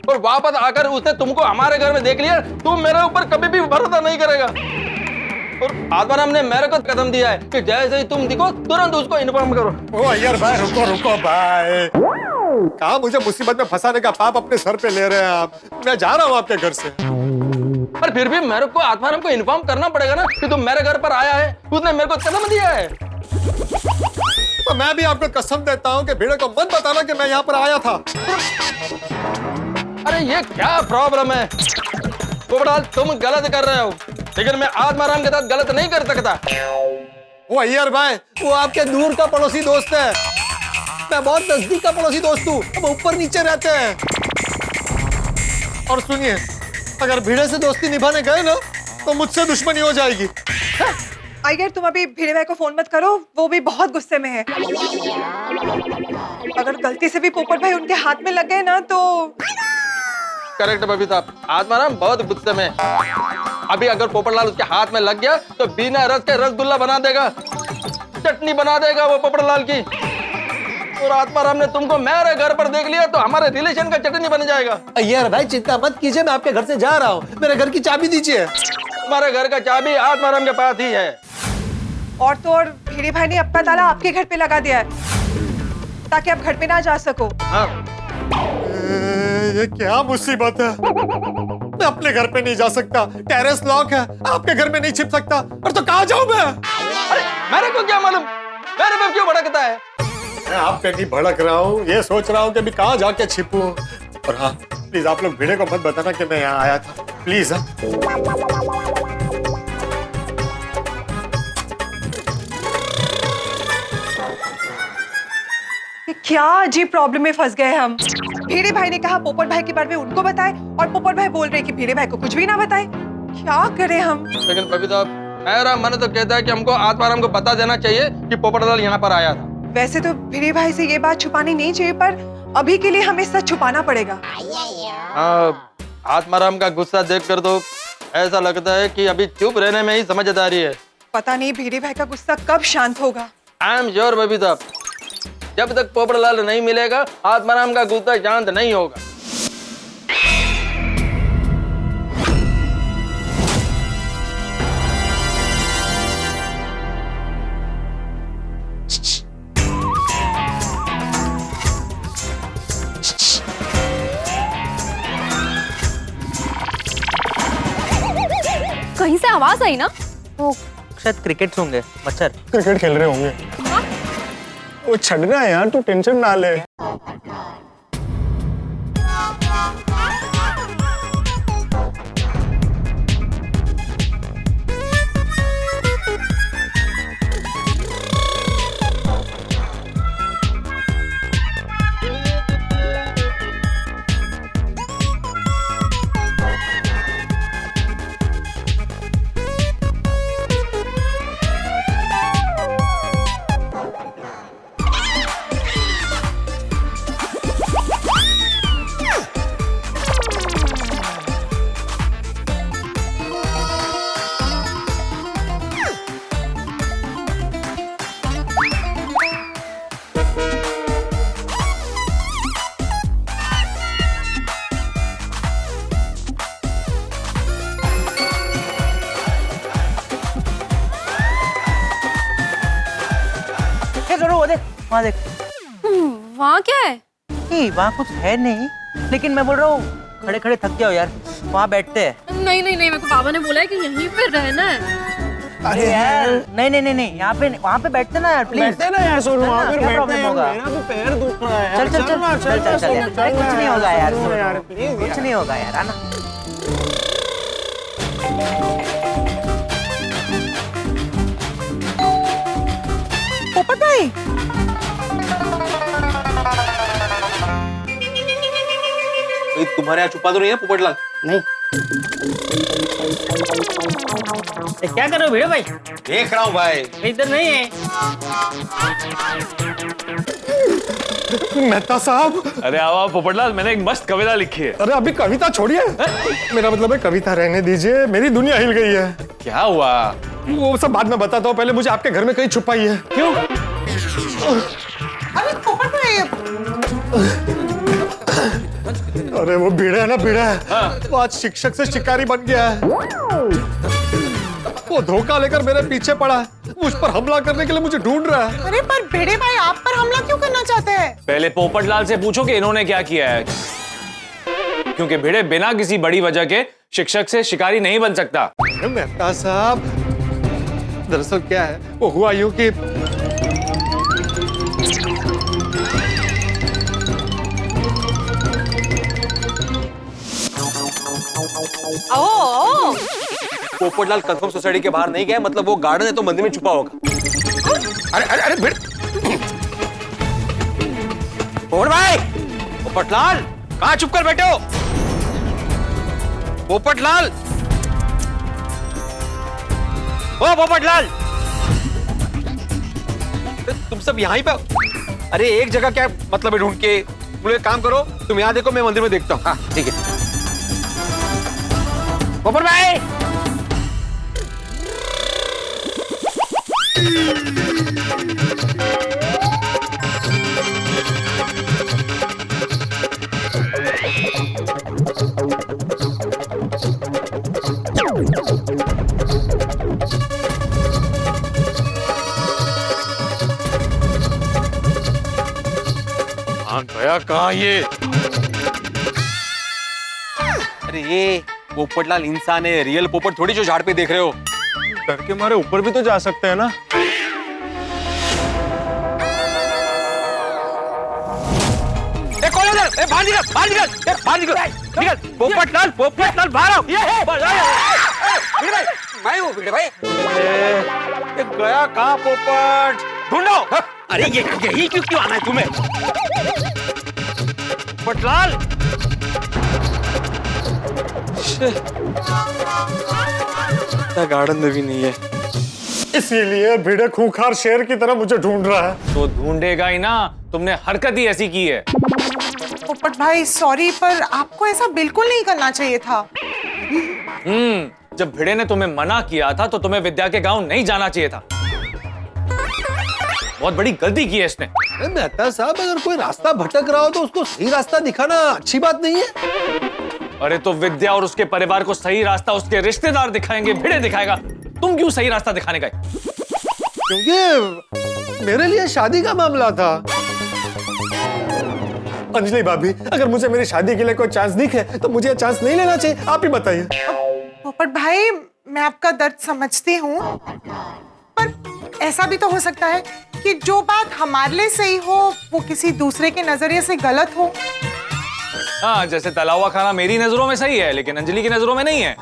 और वापस आकर उसने तुमको हमारे घर में देख लिया। तुम मेरे ऊपर कभी भी भरोसा नहीं करेगा, और आत्माराम ने मेरे को कदम दिया है कि जैसे ही तुम दिखो तुरंत उसको इन्फॉर्म करो। ओ अय्यर भाई, रुको रुको भाई, कहा मुझे मुसीबत में फंसाने का पाप अपने सर पे ले रहे हैं आप? मैं जा रहा हूँ आपके घर से। पर फिर भी मेरे को आत्माराम को इन्फॉर्म करना पड़ेगा ना कि तुम मेरे घर पर आया है, उसने मेरे को कदम दिया है। तो मैं भी आपको कसम देता हूँ कि भीड़े को मत बताना कि मैं यहाँ पर आया था। अरे ये क्या प्रॉब्लम है पोपटलाल, तुम गलत कर रहे हो, लेकिन मैं आत्माराम के साथ गलत नहीं कर सकता। वो अय्यर भाई, वो आपके दूर का पड़ोसी दोस्त है, मैं बहुत नजदीक का पड़ोसी दोस्त हूँ, हम ऊपर नीचे रहते हैं। और सुनिए, अगर भीड़े से दोस्ती निभाने गए ना तो मुझसे दुश्मनी हो जाएगी। अय्यर, तुम अभी भिड़े भाई को फोन मत करो, वो भी बहुत गुस्से में है। अगर गलती से भी पोपट भाई उनके हाथ में लग गए ना तो। करेक्ट बबीता, आत्माराम बहुत गुस्से में। अभी अगर पोपटलाल उसके हाथ में लग गया तो बिना रस के रसगुल्ला बना देगा, चटनी बना देगा वो पोपटलाल की। और आत्माराम ने तुमको मेरे घर पर देख लिया तो हमारे रिलेशन का चटनी बन जाएगा। अय्यर भाई, चिंता मत कीजिए, मैं आपके घर से जा रहा हूँ, मेरे घर की चाबी दीजिए। हमारे घर का चाबी आत्माराम के पास ही है। और तो और भिड़े भाई ने अपना ताला आपके घर पे लगा दिया है ताकि आप घर पे ना जा सको। हाँ। ये क्या मुसीबत है? मैं अपने घर पे नहीं जा सकता, टेरेस लॉक है, आपके घर में नहीं छिप सकता, और तो कहाँ जाऊं मैं? अरे मेरे को क्या मालूम, मेरे पे क्यों भड़कता है? मैं आप पे नहीं भड़क रहा हूँ, ये सोच रहा हूँ कि अभी कहाँ जाके छिपूं। और हाँ प्लीज आप लोग भिड़े को मत बताना कि मैं यहाँ आया था, प्लीज। हाँ ये क्या अजीब प्रॉब्लम में फंस गए हम। भिड़े भाई ने कहा पोपट भाई के बारे में उनको बताए और पोपट भाई बोल रहे कि भिड़े भाई को कुछ भी ना बताए। क्या करें हम? लेकिन बबीता, मेरा मन तो कहता है कि हमको आत्माराम को बता देना चाहिए कि पोपटलाल यहाँ पर आया था। वैसे तो भिड़े भाई से ये बात छुपानी नहीं चाहिए, पर अभी के लिए हमें सच छुपाना पड़ेगा। आत्माराम का गुस्सा देखकर तो ऐसा लगता है कि अभी चुप रहने में ही समझदारी है। पता नहीं भिड़े भाई का गुस्सा कब शांत होगा। आई एम श्योर बबीता, जब तक पोपटलाल नहीं मिलेगा आत्माराम का गुस्सा शांत नहीं होगा। कहीं से आवाज आई ना? वो शायद क्रिकेट होंगे, मच्छर क्रिकेट खेल रहे होंगे। वो छड़ना है यार, तू टेंशन ना ले। वहाँ देख। वहाँ क्या है? नहीं वहाँ कुछ है नहीं, लेकिन मैं बोल रहा हूँ खड़े खड़े थक जाओ यार, वहाँ बैठते हैं। नहीं नहीं नहीं, मेरे को पापा ने बोला है कि यहीं पे रहना है। अरे यार नहीं नहीं नहीं नहीं, यहाँ पे वहाँ पे बैठते ना यार, प्लीज बैठते ना यार, सोनू वहाँ पे बैठते हैं। होगा? मेरा भी पैर दुख रहा है। चल चल चल चल चल चल यार, अरे कुछ नहीं होगा यार, यार प्लीज, कुछ नहीं होगा यार, आना। पोपट भाई तुम्हारे यहाँ छुपा तो नहीं है पोपटलाल? नहीं क्या कर रहे हो भिड़े भाई? देख रहा हूँ भाई। इधर नहीं है। मेहता साहब। अरे आओ पोपटलाल, मैंने एक मस्त कविता लिखी है। अरे अभी कविता छोड़िए, मेरा मतलब है कविता रहने दीजिए, मेरी दुनिया हिल गई है। क्या हुआ? वो सब बाद में बताता हूँ, पहले मुझे आपके घर में कहीं छुपाई है। क्यों? अरे पोपट भाई अरे वो भिड़ा है ना, भिड़ा है, वो आज शिक्षक से शिकारी बन गया है। वो धोखा लेकर मेरे पीछे पड़ा है, मुझ पर हमला करने के लिए मुझे ढूंढ रहा है। अरे पर भिड़े भाई आप पर हमला क्यों करना चाहते हैं? पहले पोपटलाल से पूछो कि इन्होंने क्या किया है, क्योंकि भिड़े बिना किसी बड़ी वजह के शिक्षक से शिकारी नहीं बन सकता। मेहता साहब दरअसल क्या है, वो हुआ यूं कि ओ पोपटलाल कंफर्म सोसाइटी के बाहर नहीं गया, मतलब वो गार्डन है तो मंदिर में छुपा होगा। अरे अरे अरे भिड़, पोपट भाई, पोपटलाल कहाँ चुप कर बैठे हो? पोपटलाल, ओ पोपटलाल, तुम सब यहाँ ही पे? अरे एक जगह क्या मतलब है ढूंढ के? तुम एक काम करो, तुम यहाँ देखो, मैं मंदिर में देखता हूँ। हाँ ठीक है। पोपट भाई, गया कहाँ ये? अरे ये पोपटलाल इंसान है, रियल पोपट थोड़ी जो झाड़ पे देख रहे हो। डर के मारे ऊपर भी तो जा सकते हैं ना। निकल, बाहर निकल, बाहर निकल, बाहर निकल, निकल, पोपट लाल बाहर आओ। मैं हूँ भिड़े भाई। ये गया कहाँ पोपट? ढूंढो। अरे ये यही क्यों आना है तुम्हें? पोपटलाल, गार्डन में भी नहीं है। इसीलिए भिड़े खूंखार शेर की तरह मुझे ढूंढ रहा है। तो ढूंढेगा ही ना, तुमने हरकत ही ऐसी की है। पोपट भाई सॉरी, पर आपको ऐसा बिल्कुल नहीं करना चाहिए था। जब भिड़े ने तुम्हें मना किया था तो तुम्हें विद्या के गांव नहीं जाना चाहिए था। बहुत बड़ी गलती की है इसने। मेहता साहब, अगर कोई रास्ता भटक रहा हो तो उसको सही रास्ता दिखाना अच्छी बात नहीं है। अरे तो विद्या और उसके परिवार को सही रास्ता उसके रिश्तेदार दिखाएंगे, भिड़े दिखाएगा। तुम क्यों सही रास्ता दिखाने गए? क्योंकि मेरे लिए शादी का मामला था। अंजलि भाभी, अगर मुझे मेरी शादी के लिए कोई चांस दिखे तो मुझे चांस नहीं लेना चाहिए। आप ही बताइए। पोपट भाई, मैं आपका दर्द समझती हूँ, पर ऐसा भी तो हो सकता है कि जो बात हमारे लिए सही हो वो किसी दूसरे के नजरिए से गलत हो। हाँ, जैसे तला हुआ खाना मेरी नजरों में सही है लेकिन अंजलि की नजरों में नहीं है।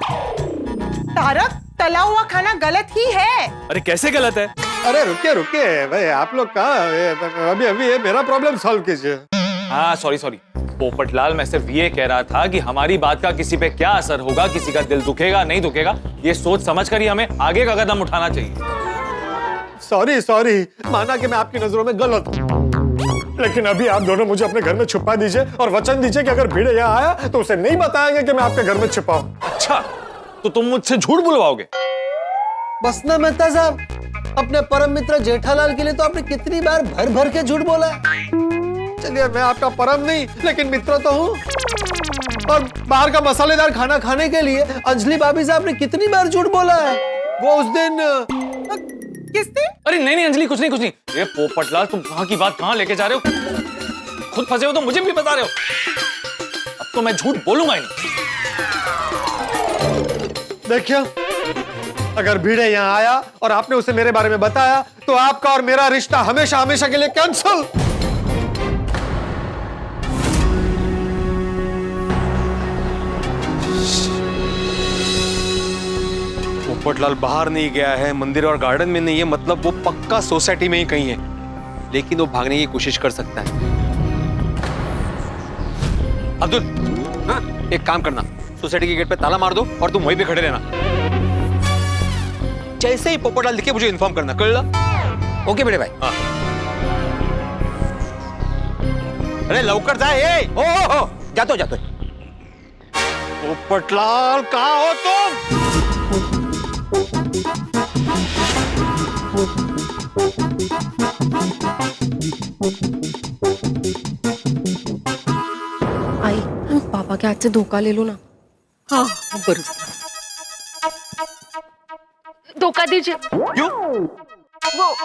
तारक, तला हुआ खाना गलत ही है। अरे कैसे गलत है? अरे रुकिए रुकिए भाई, आप लोग कहाँ? अभी ये मेरा प्रॉब्लम सॉल्व कीजिए। हाँ सॉरी पोपटलाल, मैं सिर्फ ये कह रहा था कि हमारी बात का किसी पे क्या असर होगा, किसी का दिल दुखेगा नहीं दुखेगा, ये सोच समझ कर ही हमें आगे का कदम उठाना चाहिए। सॉरी, माना कि मैं आपकी नजरों में गलत हूँ, लेकिन अभी आप दोनों मुझे अपने घर में छुपा दीजिए और वचन दीजिए कि अगर भिड़े यहाँ आया तो उसे नहीं बताएंगे कि मैं आपके घर में छुपा हूँ। अच्छा, तो तुम मुझसे झूठ बुलवाओगे? बस ना मेहता साहब, अपने परम मित्र जेठालाल के लिए तो आपने कितनी बार भर भर के झूठ बोला है। चलिए, मैं आपका परम नहीं लेकिन मित्र तो हूँ। और बाहर का मसालेदार खाना खाने के लिए अंजलि भाभी से आपने कितनी बार झूठ बोला है। वो उस दिन किस दिन? अरे नहीं अंजलि, कुछ नहीं। ये पोपटलाल, तुम कहाँ की बात कहाँ लेके जा रहे हो? खुद फंसे हो तो मुझे भी बता रहे हो। अब तो मैं झूठ बोलूंगा ही नहीं। देखिए, अगर भिड़े यहाँ आया और आपने उसे मेरे बारे में बताया तो आपका और मेरा रिश्ता हमेशा हमेशा के लिए कैंसिल। पोपटलाल बाहर नहीं गया है, मंदिर और गार्डन में नहीं है, मतलब वो पक्का सोसाइटी में ही कहीं है, लेकिन वो भागने की कोशिश कर सकता है। अब्दुल, हाँ, एक काम करना, सोसाइटी के गेट पे ताला मार दो और तुम वहीं पे खड़े रहना। जैसे ही पोपटलाल दिखे मुझे इन्फॉर्म करना, कर ला? ओके बड़े भाई। हाँ। अरे लवकर जाए। ओ जातो पोपटलाल, कहाँ हो तुम? आई, पापा के हाथ से धोखा ले लो ना। हाँ बरू, धोखा दीजिए। क्यों? वो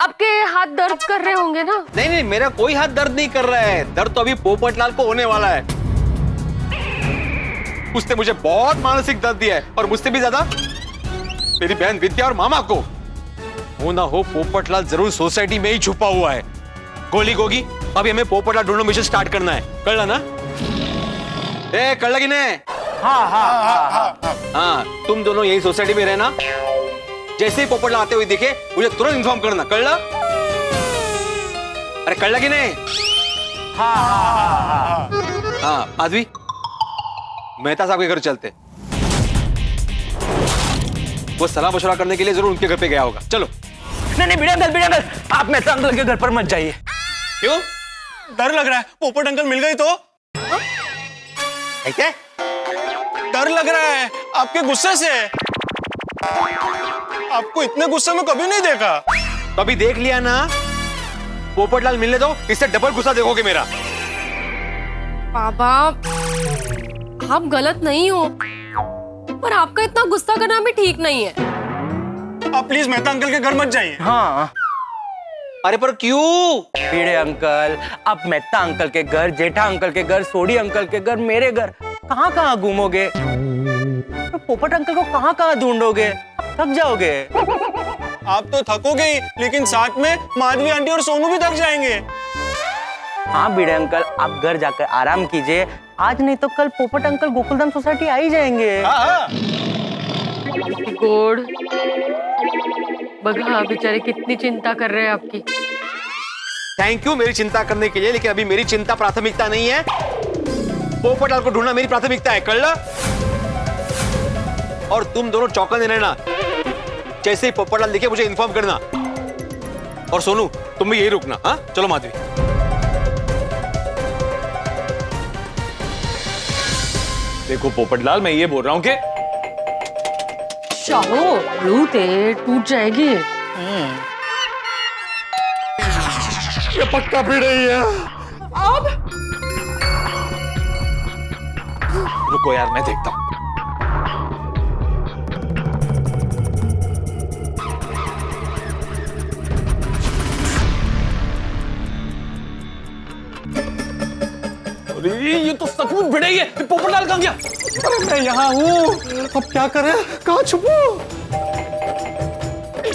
आपके हाथ दर्द कर रहे होंगे ना? नहीं, मेरा कोई हाथ दर्द नहीं कर रहा है। दर्द तो अभी पोपटलाल को होने वाला है। उसने मुझे बहुत मानसिक दर्द दिया है और मुझसे भी ज्यादा मेरी बहन विद्या और मामा को। हो ना हो पोपटलाल जरूर सोसाइटी में ही छुपा हुआ है। गोगी, अभी हमें पोपटलाल ढूंढना मिशन स्टार्ट करना है। कर ला ना? कर लगी ने? हाँ, तुम दोनों यही सोसाइटी में रहना। जैसे ही पोपटलाल आते हुए दिखे मुझे तुरंत इन्फॉर्म करना। कर ला? अरे कर लगी ने? हाँ माधवी, मेहता साहब के घर चलते। वो सलाह मशवरा करने के लिए जरूर उनके घर पे गया होगा। चलो। नहीं भिड़े अंकल, आप मेहता अंकल के घर पर मत जाइए। क्यों? डर लग रहा है, पोपट अंकल मिल गई तो। क्या? डर लग रहा है आपके गुस्से से। आपको इतने गुस्से में कभी नहीं देखा। तो अभी देख लिया ना, पोपटलाल मिलने दो, इससे डबल गुस्सा देखोगे मेरा। पापा, आप गलत नहीं हो, पर आपका इतना गुस्सा करना भी ठीक नहीं है। आप प्लीज मेहता अंकल के घर मत जाइए। हाँ, अरे पर क्यों? भिड़े अंकल, आप मेहता अंकल के घर, जेठा अंकल के घर, सोडी अंकल के घर, मेरे घर, कहाँ घूमोगे? तो पोपट अंकल को कहाँ ढूंढोगे? थक जाओगे। आप तो थकोगे ही, लेकिन साथ में माधवी आंटी और सोनू भी थक जाएंगे। हाँ भिड़े अंकल, आप घर जाकर आराम कीजिए। आज नहीं तो कल पोपट अंकल गोकुलधाम सोसाइटी आ ही जाएंगे। गोड बघा बेचारे कितनी चिंता कर रहे हैं आपकी। थैंक यू मेरी चिंता करने के लिए, लेकिन अभी मेरी चिंता प्राथमिकता नहीं है। पोपटलाल को ढूंढना मेरी प्राथमिकता है, कल। और तुम दोनों चौकन्ने रहना, जैसे ही पोपटलाल दिखे मुझे इन्फॉर्म करना। और सोनू तुम भी यही रुकना। हाँ चलो माधवी। देखो पोपटलाल, मैं ये बोल रहा हूँ कि शाहो लूट टूट जाएगी। ये पक्का भिड़े ही है। अब रुको यार, मैं देखता हूँ। ये तो सचमुच भिड़े ही है। पोपटलाल कहाँ गया? अरे मैं यहाँ हूँ, अब क्या करें? कहाँ छुपो?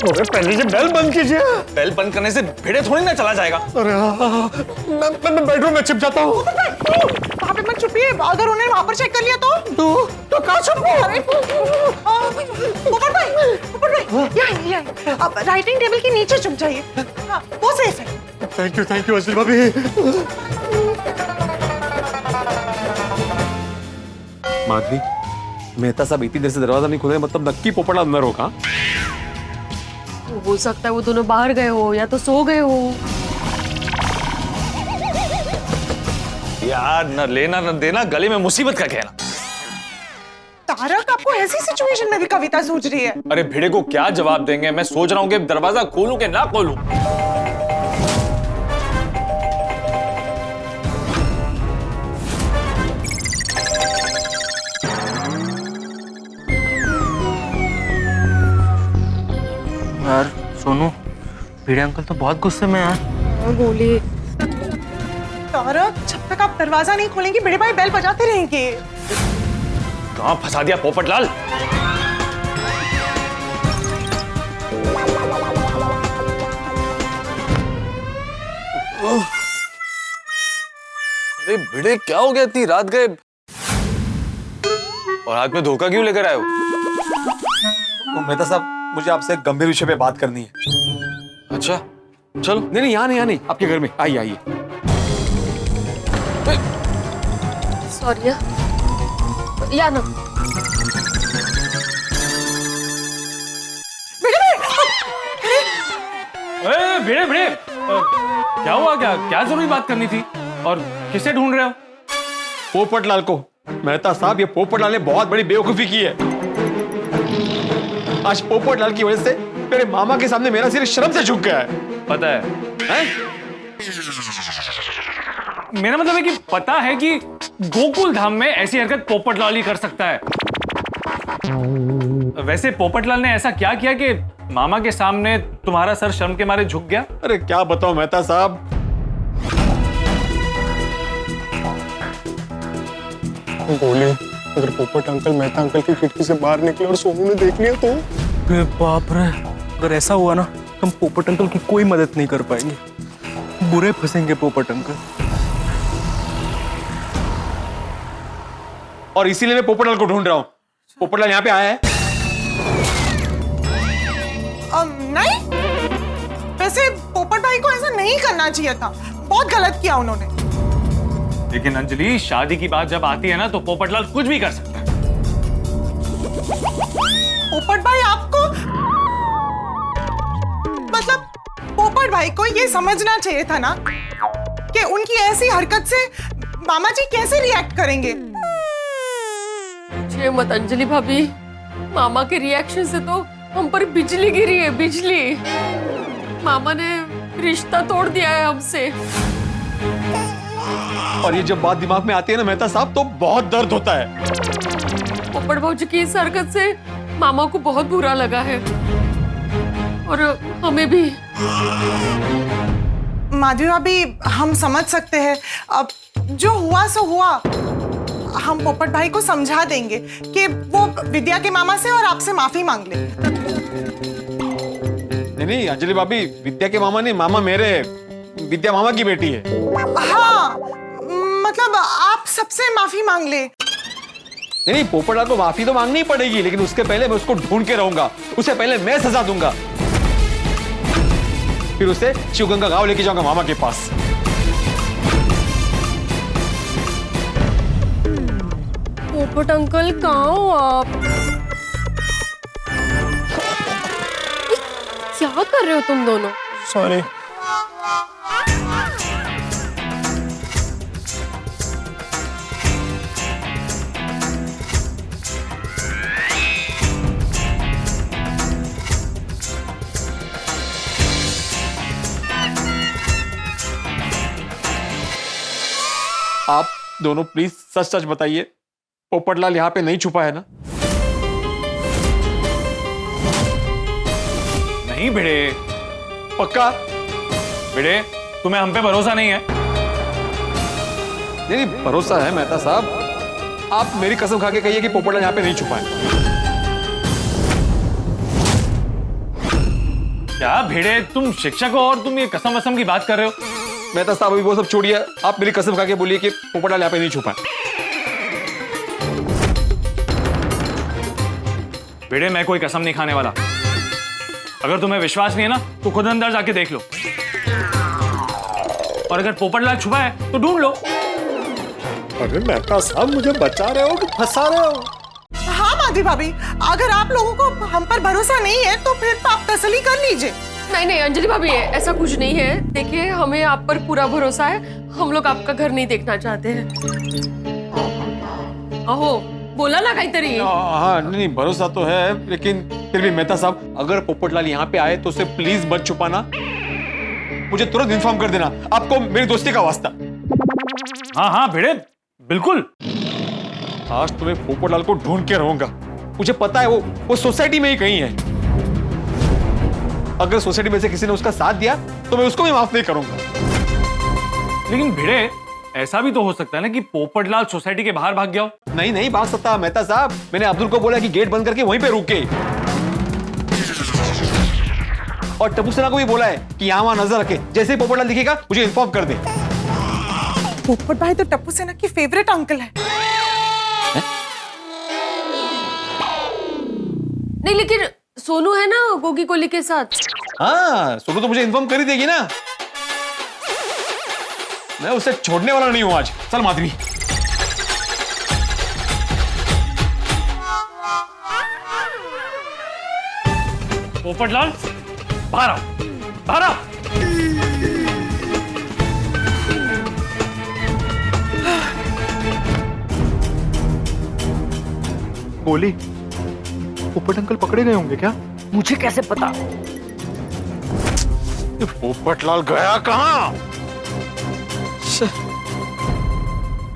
अरे पहले ये बेल बंद कीजिए। बेल बंद करने से भिड़े थोड़ी ना चला जाएगा। अरे हाँ, मैं बेडरूम में छिप जाता हूँ। वहाँ पे मत छुपिए, अगर उन्हें वहाँ पर चेक कर लिया तो कहाँ छुपो? अरे पोपट भाई, यहाँ अब राइटिंग टेबल के नीचे छुप जाइए। हाँ, वो सेफ है। थैंक यू अंजलि भाभी। माधवी, मेहता साहब इतनी देर से दरवाजा नहीं खोल रहे, मतलब नक्की पोपटलाल अंदर होगा। हो सकता है वो दोनों बाहर गए हो या तो सो गए हो। यार न लेना न देना, गले में मुसीबत का कहना। तारक आपको ऐसी सिचुएशन में भी कविता सोच रही है? अरे भिड़े को क्या जवाब देंगे? मैं सोच रहा हूँ कि दरवाजा खोलूं कि ना खोलूं। यार सोनू, भिड़े अंकल तो बहुत गुस्से में है। बोले तारक, जब तक आप दरवाजा नहीं खोलेंगे भिड़े भाई बेल बजाते रहेंगे। कहाँ फंसा दिया पोपटलाल? अरे भिड़े, क्या हो गया? इतनी रात गए और हाथ में धोखा क्यों लेकर आए हो? मेहता साहब, मुझे आपसे एक गंभीर विषय पे बात करनी है। अच्छा चलो। नहीं, यहाँ नहीं, आपके घर में। आइए। सॉरी या ना। भिड़े भिड़े, क्या हुआ? क्या जरूरी बात करनी थी? और किसे ढूंढ रहे हो? पोपटलाल को। मेहता साहब, ये पोपटलाल ने बहुत बड़ी बेवकूफी की है। आज पोपटलाल की वजह से मेरे मामा के सामने मेरा सिर शर्म से झुक गया है। पता है? मेरा मतलब है कि पता है कि गोकुल धाम में ऐसी हरकत पोपटलाल ही कर सकता है। वैसे पोपटलाल ने ऐसा क्या किया कि मामा के सामने तुम्हारा सर शर्म के मारे झुक गया? अरे क्या बताऊं मेहता साहब। बोले, अगर पोपट अंकल मेहता अंकल की खिड़की से बाहर निकले और सोनू ने देख लिया तो? बाप रे, अगर ऐसा हुआ ना, हम पोपट अंकल की कोई मदद नहीं कर पाएंगे। बुरे फंसेंगे पोपट अंकल। और इसीलिए मैं पोपटलाल को ढूंढ रहा हूं। पोपटलाल यहाँ पे आया है? नहीं, वैसे पोपट भाई को ऐसा नहीं करना चाहिए था, बहुत गलत किया उन्होंने। लेकिन अंजलि, शादी की बात जब आती है ना तो पोपटलाल कुछ भी कर सकता है। पोपट भाई आपको, मतलब पोपट भाई को ये समझना चाहिए था ना कि उनकी ऐसी हरकत से मामा जी कैसे रिएक्ट करेंगे। पूछिए मत अंजलि भाभी, मामा के रिएक्शन से तो हम पर बिजली गिरी है, बिजली। मामा ने रिश्ता तोड़ दिया है हमसे। और ये जब बात दिमाग में आती है ना मेहता साहब, तो बहुत दर्द होता है। पोपट भाजी की इस हरकत से मामा को बहुत बुरा लगा है और हमें भी। माधवी भाभी, हम समझ सकते हैं, अब जो हुआ सो हुआ। हम पोपट भाई को समझा देंगे कि वो विद्या के मामा से और आपसे माफी मांग ले। नहीं अंजलि भाभी, विद्या के मामा नहीं, मामा मेरे। विद्या मामा की बेटी है। हाँ, मतलब आप सबसे माफी मांग ले। नहीं, पोपटलाल को माफी तो मांगनी पड़ेगी, लेकिन उसके पहले मैं उसको ढूंढ के रहूंगा। उससे पहले मैं सजा दूंगा, फिर उसे शिवगंगा गांव लेके जाऊंगा मामा के पास। पोपट अंकल कहाँ हो आप? क्या कर रहे हो तुम दोनों? सॉरी। आप दोनों प्लीज सच सच बताइए, पोपटलाल यहाँ पे नहीं छुपा है ना? नहीं भिड़े, पक्का? भिड़े तुम्हें हम पे भरोसा नहीं है? नहीं, भरोसा है मेहता साहब। आप मेरी कसम खा के कहिए कि पोपटलाल यहाँ पे नहीं छुपा है। क्या भिड़े, तुम शिक्षक हो और तुम ये कसम वसम की बात कर रहे हो? मेहता साहब अभी वो सब छोड़िए, आप मेरी कसम खा के बोलिए कि पोपटलाल यहाँ पे नहीं छुपा है। भिड़े मैं कोई कसम नहीं खाने वाला। अगर तुम्हें विश्वास नहीं है ना तो खुद अंदर जाके देख लो, और अगर पोपटलाल छुपा है तो ढूंढ लो। अरे मेहता साहब, मुझे बचा रहे हो कि फंसा रहे हो? हाँ माधवी भाभी, अगर आप लोगों को हम पर भरोसा नहीं है तो फिर आप तसल्ली कर लीजिए। नहीं नहीं अंजलि भाभी, ऐसा कुछ नहीं है। देखिए, हमें आप पर पूरा भरोसा है। हम लोग आपका घर नहीं देखना चाहते हैं। अहो, बोला ना कहीं तरी। हाँ, नहीं भरोसा तो है, लेकिन फिर भी मेहता साहब, अगर पोपटलाल यहाँ पे आए तो उसे प्लीज मत छुपाना। मुझे तुरंत इन्फॉर्म कर देना, आपको मेरी दोस्ती का वास्ता। हाँ हाँ भिड़े, बिल्कुल। आज तुम्हें पोपटलाल को ढूंढ के रहूंगा। मुझे पता है वो सोसाइटी में ही कहीं है। अगर सोसाइटी में से किसी ने उसका साथ दिया तो मैं उसको भी माफ नहीं करूंगा। लेकिन भिड़े, ऐसा भी तो हो सकता है ना कि पोपटलाल सोसाइटी के बाहर भाग गया हो। नहीं नहीं भाग सकता मेहता साहब। मैंने अब्दुल को बोला कि गेट बंद करके वहीं पे रुके, और टप्पू सेना को भी बोला है कि यहाँ वहां नजर रखे। जैसे ही पोपटलाल दिखेगा मुझे इन्फॉर्म कर दे। पोपट भाई तो टप्पू सेना की फेवरेट अंकल है। नहीं, लेकिन सोनू है ना गोगी कोली के साथ। हाँ, सोनू तो मुझे इन्फॉर्म कर ही देगी ना। मैं उसे छोड़ने वाला नहीं हूं आज। चल माधवी। पोपटलाल बाहर आओ, बाहर आओ। बोली, पोपट अंकल पकड़े गए होंगे क्या? मुझे कैसे पता? पोपटलाल गया कहां?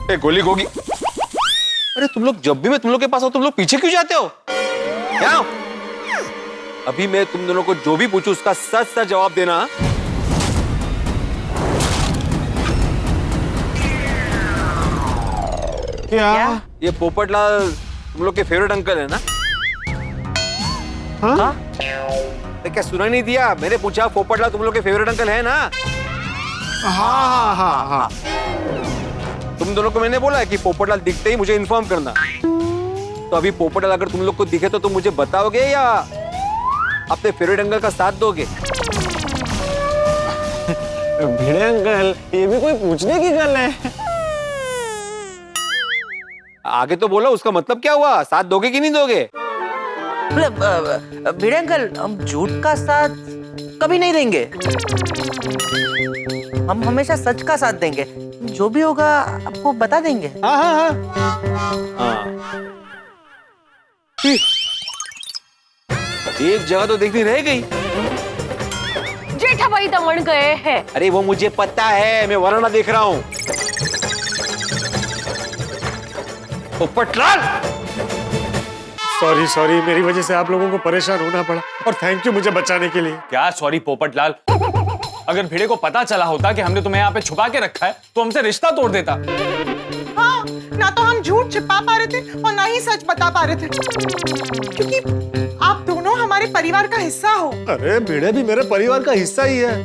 ए गोली गोगी, अरे तुम लोग जब भी मैं तुम लोग के पास हो तुम लोग पीछे क्यों जाते हो? क्या? अभी मैं तुम दोनों को जो भी पूछूं उसका सच सच जवाब देना। क्या? ये पोपटलाल तुम लोग के फेवरेट अंकल है ना? हाँ? क्या सुना नहीं दिया? मैंने पूछा पोपटलाल तुम लोग के फेवरेट अंकल है ना? हाँ हाँ हाँ हाँ। तुम दोनों को मैंने बोला है कि पोपटलाल दिखते ही मुझे इन्फॉर्म करना। तो अभी पोपटलाल अगर तुम लोग को दिखे तो तुम मुझे बताओगे या अपने फेवरेट अंकल का साथ दोगे? भिड़े अंकल, ये भी कोई पूछने की गल है? आगे तो बोलो, उसका मतलब क्या हुआ? साथ दोगे कि नहीं दोगे? भिड़े अंकल, हम झूठ का साथ कभी नहीं देंगे। हम हमेशा सच का साथ देंगे। जो भी होगा आपको बता देंगे। हाँ हाँ हाँ। एक जगह तो देखनी रह गई। जेठा भाई दमन गए हैं। अरे वो मुझे पता है, मैं वरना देख रहा हूँ। पोपटलाल, सॉरी सॉरी, मेरी वजह से आप लोगों को परेशान होना पड़ा, और थैंक यू मुझे बचाने के लिए। क्या सॉरी पोपटलाल? अगर भिड़े को पता चला होता कि हमने तुम्हें यहाँ पे छुपा के रखा है तो हमसे रिश्ता तोड़ देता। हाँ, ना तो हम झूठ छिपा पा रहे थे और ना ही सच बता पा रहे थे, क्योंकि आप दोनों हमारे परिवार का हिस्सा हो। अरे भिड़े भी मेरे परिवार का हिस्सा ही है।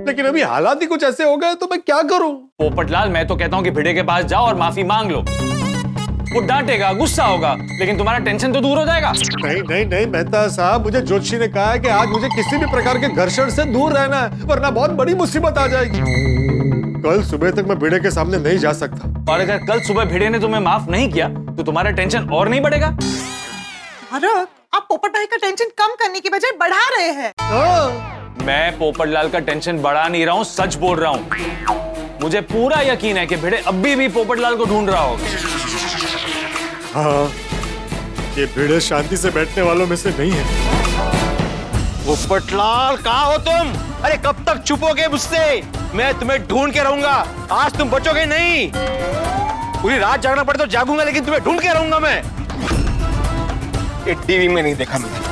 लेकिन अभी हालात ही कुछ ऐसे हो गए तो मैं क्या करूं? पोपटलाल, मैं तो कहता हूँ कि भिड़े के पास जाओ और माफी मांग लो। वो डांटेगा, गुस्सा होगा, लेकिन तुम्हारा टेंशन तो दूर हो जाएगा। नहीं नहीं नहीं मेहता साहब, मुझे ज्योतिषी ने कहा है कि आज मुझे किसी भी प्रकार के घर्षण से दूर रहना है, वरना बहुत बड़ी मुसीबत आ जाएगी। कल सुबह तक मैं भिड़े के सामने नहीं जा सकता। और अगर कल सुबह भिड़े ने तुम्हें माफ नहीं किया तो तुम्हारा टेंशन और नहीं बढ़ेगा। तारक, आप पोपट भाई का टेंशन कम करने की बजाय बढ़ा रहे हैं। मैं पोपटलाल का टेंशन बढ़ा नहीं रहा हूँ, सच बोल रहा हूँ। मुझे पूरा यकीन है कि भिड़े अभी भी पोपटलाल को ढूंढ रहा होगा। हाँ, ये भिड़े शांति से बैठने वालों में से नहीं है। पोपटलाल, कहाँ हो तुम? अरे कब तक छुपोगे मुझसे? मैं तुम्हें ढूंढ के रहूंगा। आज तुम बचोगे नहीं। पूरी रात जागना पड़े तो जागूंगा, लेकिन तुम्हें ढूंढ के रहूंगा मैं। ये टीवी में नहीं देखा मैंने।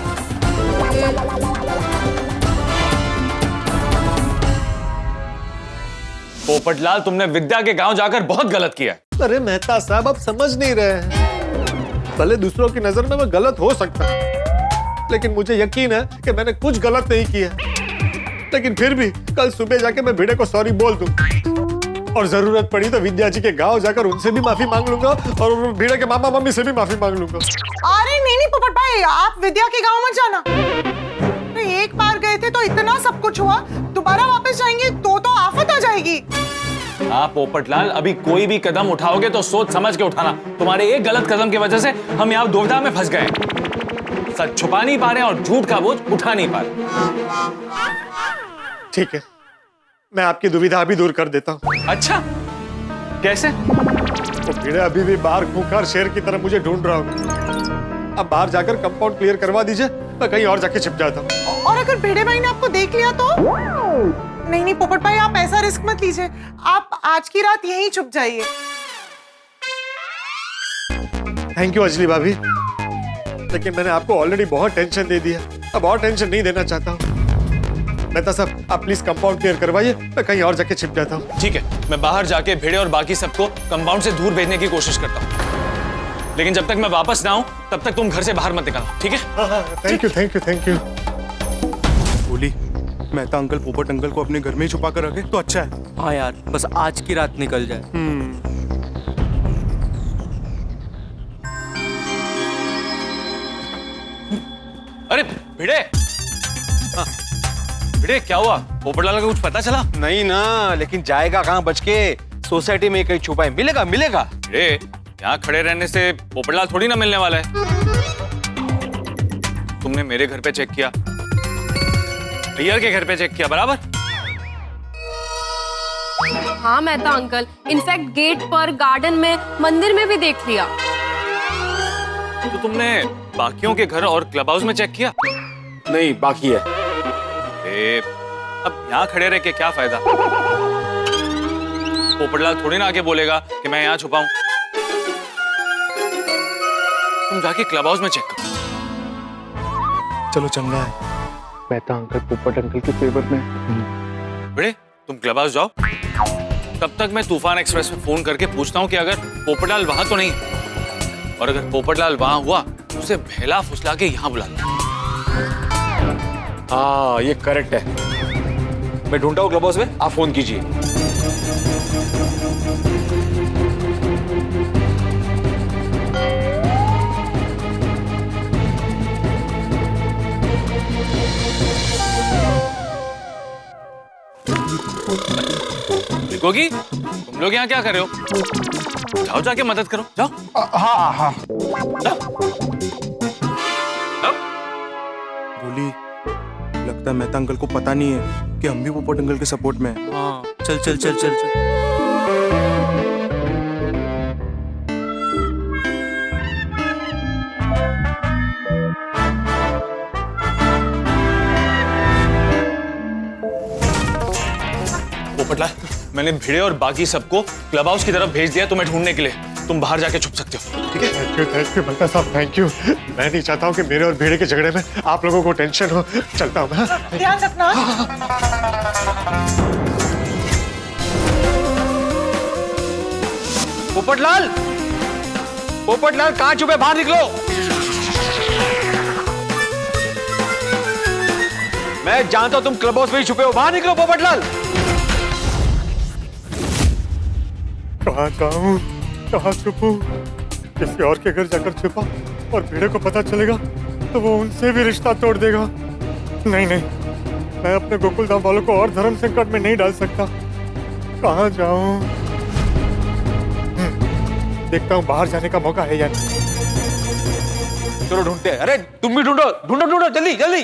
पोपटलाल, तुमने विद्या के गांव जाकर बहुत गलत किया। अरे मेहता साहब, आप समझ नहीं रहे हैं। भले दूसरों की नजर में मैं गलत हो सकता है, लेकिन मुझे यकीन है कि मैंने कुछ गलत नहीं किया। लेकिन फिर भी कल सुबह जाके मैं भिड़े को सॉरी बोल दूं, और जरूरत पड़ी तो विद्या जी के गांव जाकर उनसे भी माफी मांग लूंगा, और भिड़े के मामा मम्मी से भी माफी मांग लूंगा। अरे नहीं पोपट भाई, आप विद्या के गांव मत जाना। एक बार गए थे तो इतना सब कुछ हुआ, दोबारा वापस जाएंगे तो आफत आ जाएगी। हाँ पोपटलाल, अभी कोई भी कदम उठाओगे तो सोच समझ के उठाना। तुम्हारे एक गलत कदम की वजह से हम यहाँ दुविधा में फंस गए। सच छुपा नहीं पा रहे और झूठ का बोझ उठा नहीं पा रहे। ठीक है, मैं आपकी दुविधा अभी दूर कर देता हूँ। अच्छा, कैसे? तो भिड़े अभी भी बाहर खूंखार शेर की तरह मुझे ढूंढ रहा होगा। अब बाहर जाकर कंपाउंड क्लियर करवा दीजिए, मैं कहीं और जाके छिप जाता हूँ। और अगर भिड़े भाई ने आपको देख लिया तो? नहीं नहीं पोपट भाई, आप ऐसा रिस्क मत लीजिए। आप आज की रात यहीं छुप जाइए। थैंक यू अंजलि भाभी, लेकिन मैंने आपको ऑलरेडी बहुत टेंशन दे दिया, अब और टेंशन नहीं देना चाहता हूँ। मेहता साहब, आप प्लीज कंपाउंड क्लियर करवाइए, मैं कहीं और जाके छिप जाता हूँ। ठीक है, मैं बाहर जाके भिड़े और बाकी सबको कंपाउंड से दूर भेजने की कोशिश करता हूँ, लेकिन जब तक मैं वापस ना आऊं तब तक तुम घर से बाहर मत निकलना, ठीक है? Thank you thank you thank you. बोली मेहता अंकल पोपट अंकल को अपने घर में ही छुपा कर रखे तो अच्छा है। हाँ यार, बस आज की रात निकल जाए। अरे भिड़े, हाँ, भिड़े क्या हुआ? पोपटलाल का कुछ पता चला? नहीं ना, लेकिन जाएगा कहाँ बच के? सोसाइटी में कहीं छुपा है, मिलेगा मिलेगा। भिड़े, यहाँ खड़े रहने से पोपटलाल थोड़ी ना मिलने वाला है। तुमने मेरे घर पे चेक किया, अय्यर के घर पे चेक किया, बराबर? हाँ मेहता अंकल, इनफैक्ट गेट पर, गार्डन में, मंदिर में भी देख लिया। तो तुमने बाकियों के घर और क्लब हाउस में चेक किया? नहीं, बाकी है। अब यहाँ खड़े रह के क्या फायदा? पोपटलाल थोड़ी ना आके बोलेगा कि मैं यहाँ छुपा हूं। तुम जाके क्लब हाउस में चेक करो। चलो चंगा है, मेहता अंकल पोपट अंकल के फेवर में। बड़े, तुम क्लब हाउस जाओ, तब तक मैं तूफान एक्सप्रेस में फोन करके पूछता हूँ कि अगर पोपटलाल वहां तो नहीं, और अगर पोपटलाल वहां हुआ तो उसे बहला फुसला के यहाँ बुला लो। हाँ, ये करेक्ट है। मैं ढूंढता हूँ क्लब हाउस में, आप फोन कीजिए। गोगी, तुम लोग यहाँ क्या कर रहे हो? जाओ जाके मदद करो, जाओ। हाँ हाँ। जाओ। बोली लगता है मेहता अंकल को पता नहीं है कि हम भी पोपट अंकल के सपोर्ट में हैं। हाँ, चल चल चल चल चल। पोपटलाल, मैंने भिड़े और बाकी सबको क्लब हाउस की तरफ भेज दिया तुम्हें ढूंढने के लिए। तुम बाहर जाके छुप सकते हो, ठीक है? थैंक यू बंटा साहब, थैंक यू। मैं नहीं चाहता हूँ कि मेरे और भिड़े के झगड़े में आप लोगों को टेंशन हो। चलता हूँ मैं। ध्यान रखना। पोपटलाल, पोपटलाल कहाँ छुपे? बाहर निकलो। मैं जानता हूं तुम क्लब हाउस में ही छुपे हो, बाहर निकलो पोपटलाल। कहाँ जाऊं, कहाँ छुपूं? किसी और के घर जाकर छुपा और भिड़े को पता चलेगा तो वो उनसे भी रिश्ता तोड़ देगा। नहीं नहीं, मैं अपने गोकुल धाम वालों को और धर्म संकट में नहीं डाल सकता। कहाँ जाऊं? देखता हूँ बाहर जाने का मौका है या नहीं। चलो ढूंढते हैं। अरे तुम भी ढूंढो ढूंढो ढूंढो, जल्दी जल्दी।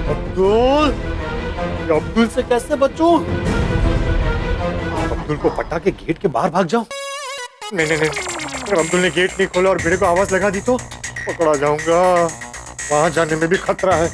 अब्दुल, अब्दुल से कैसे बचूं? अब्दुल को पटा के गेट के बाहर भाग जाऊं? नहीं नहीं नहीं, अगर अब्दुल ने गेट नहीं खोला और भिड़े को आवाज लगा दी तो पकड़ा जाऊंगा। वहां जाने में भी खतरा है।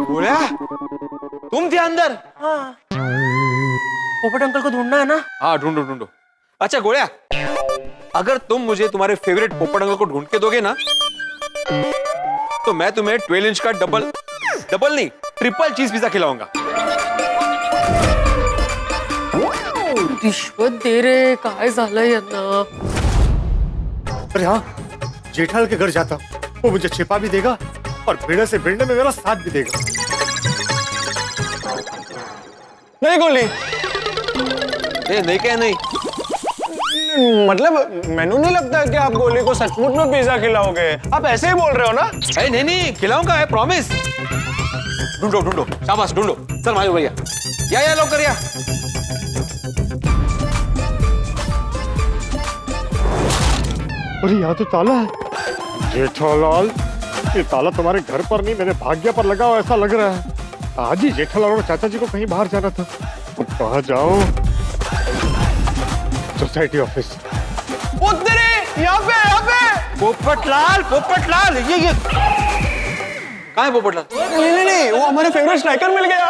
बोला तुम थे अंदर? पोपट अंकल को ढूंढना है ना? हाँ ढूंढो ढूंढो। अच्छा गोड़िया, अगर तुम मुझे तुम्हारे फेवरेट पोपट अंकल को ढूंढ के दोगे ना तो मैं तुम्हें 12 इंच का डबल नहीं ट्रिपल चीज पिज्जा खिलाऊंगा। रिश्वत दे रे, काय झालंय यांना? अरे हाँ, जेठाल के घर जाता, वो मुझे छिपा भी देगा और भिड़े से भिड़ने में मेरा साथ भी देगा। नहीं गोली, नहीं क्या नहीं? मतलब मैंने नहीं लगता कि आप गोली को सचमुच में पिज्जा खिलाओगे। आप ऐसे ही बोल रहे हो ना? नहीं नहीं खिलाऊंगा, है प्रॉमिस। ढूंढो ढूंढो, शाबाश ढूंढो। चल मायो भैया, या लौकर या। अरे यहाँ तो ताला है। जेठालाल, ये ताला तुम्हारे घर पर नहीं मेरे भाग्य पर लगा हो ऐसा लग रहा है। आज ही जेठालाल और चाचा जी को कहीं बाहर जाना था। तो कहाँ जाऊं? Society office. उधर यहाँ पे। पोपटलाल ये कहाँ है पोपटलाल? नहीं, वो हमारे फेवरेट स्ट्राइकर मिल गया।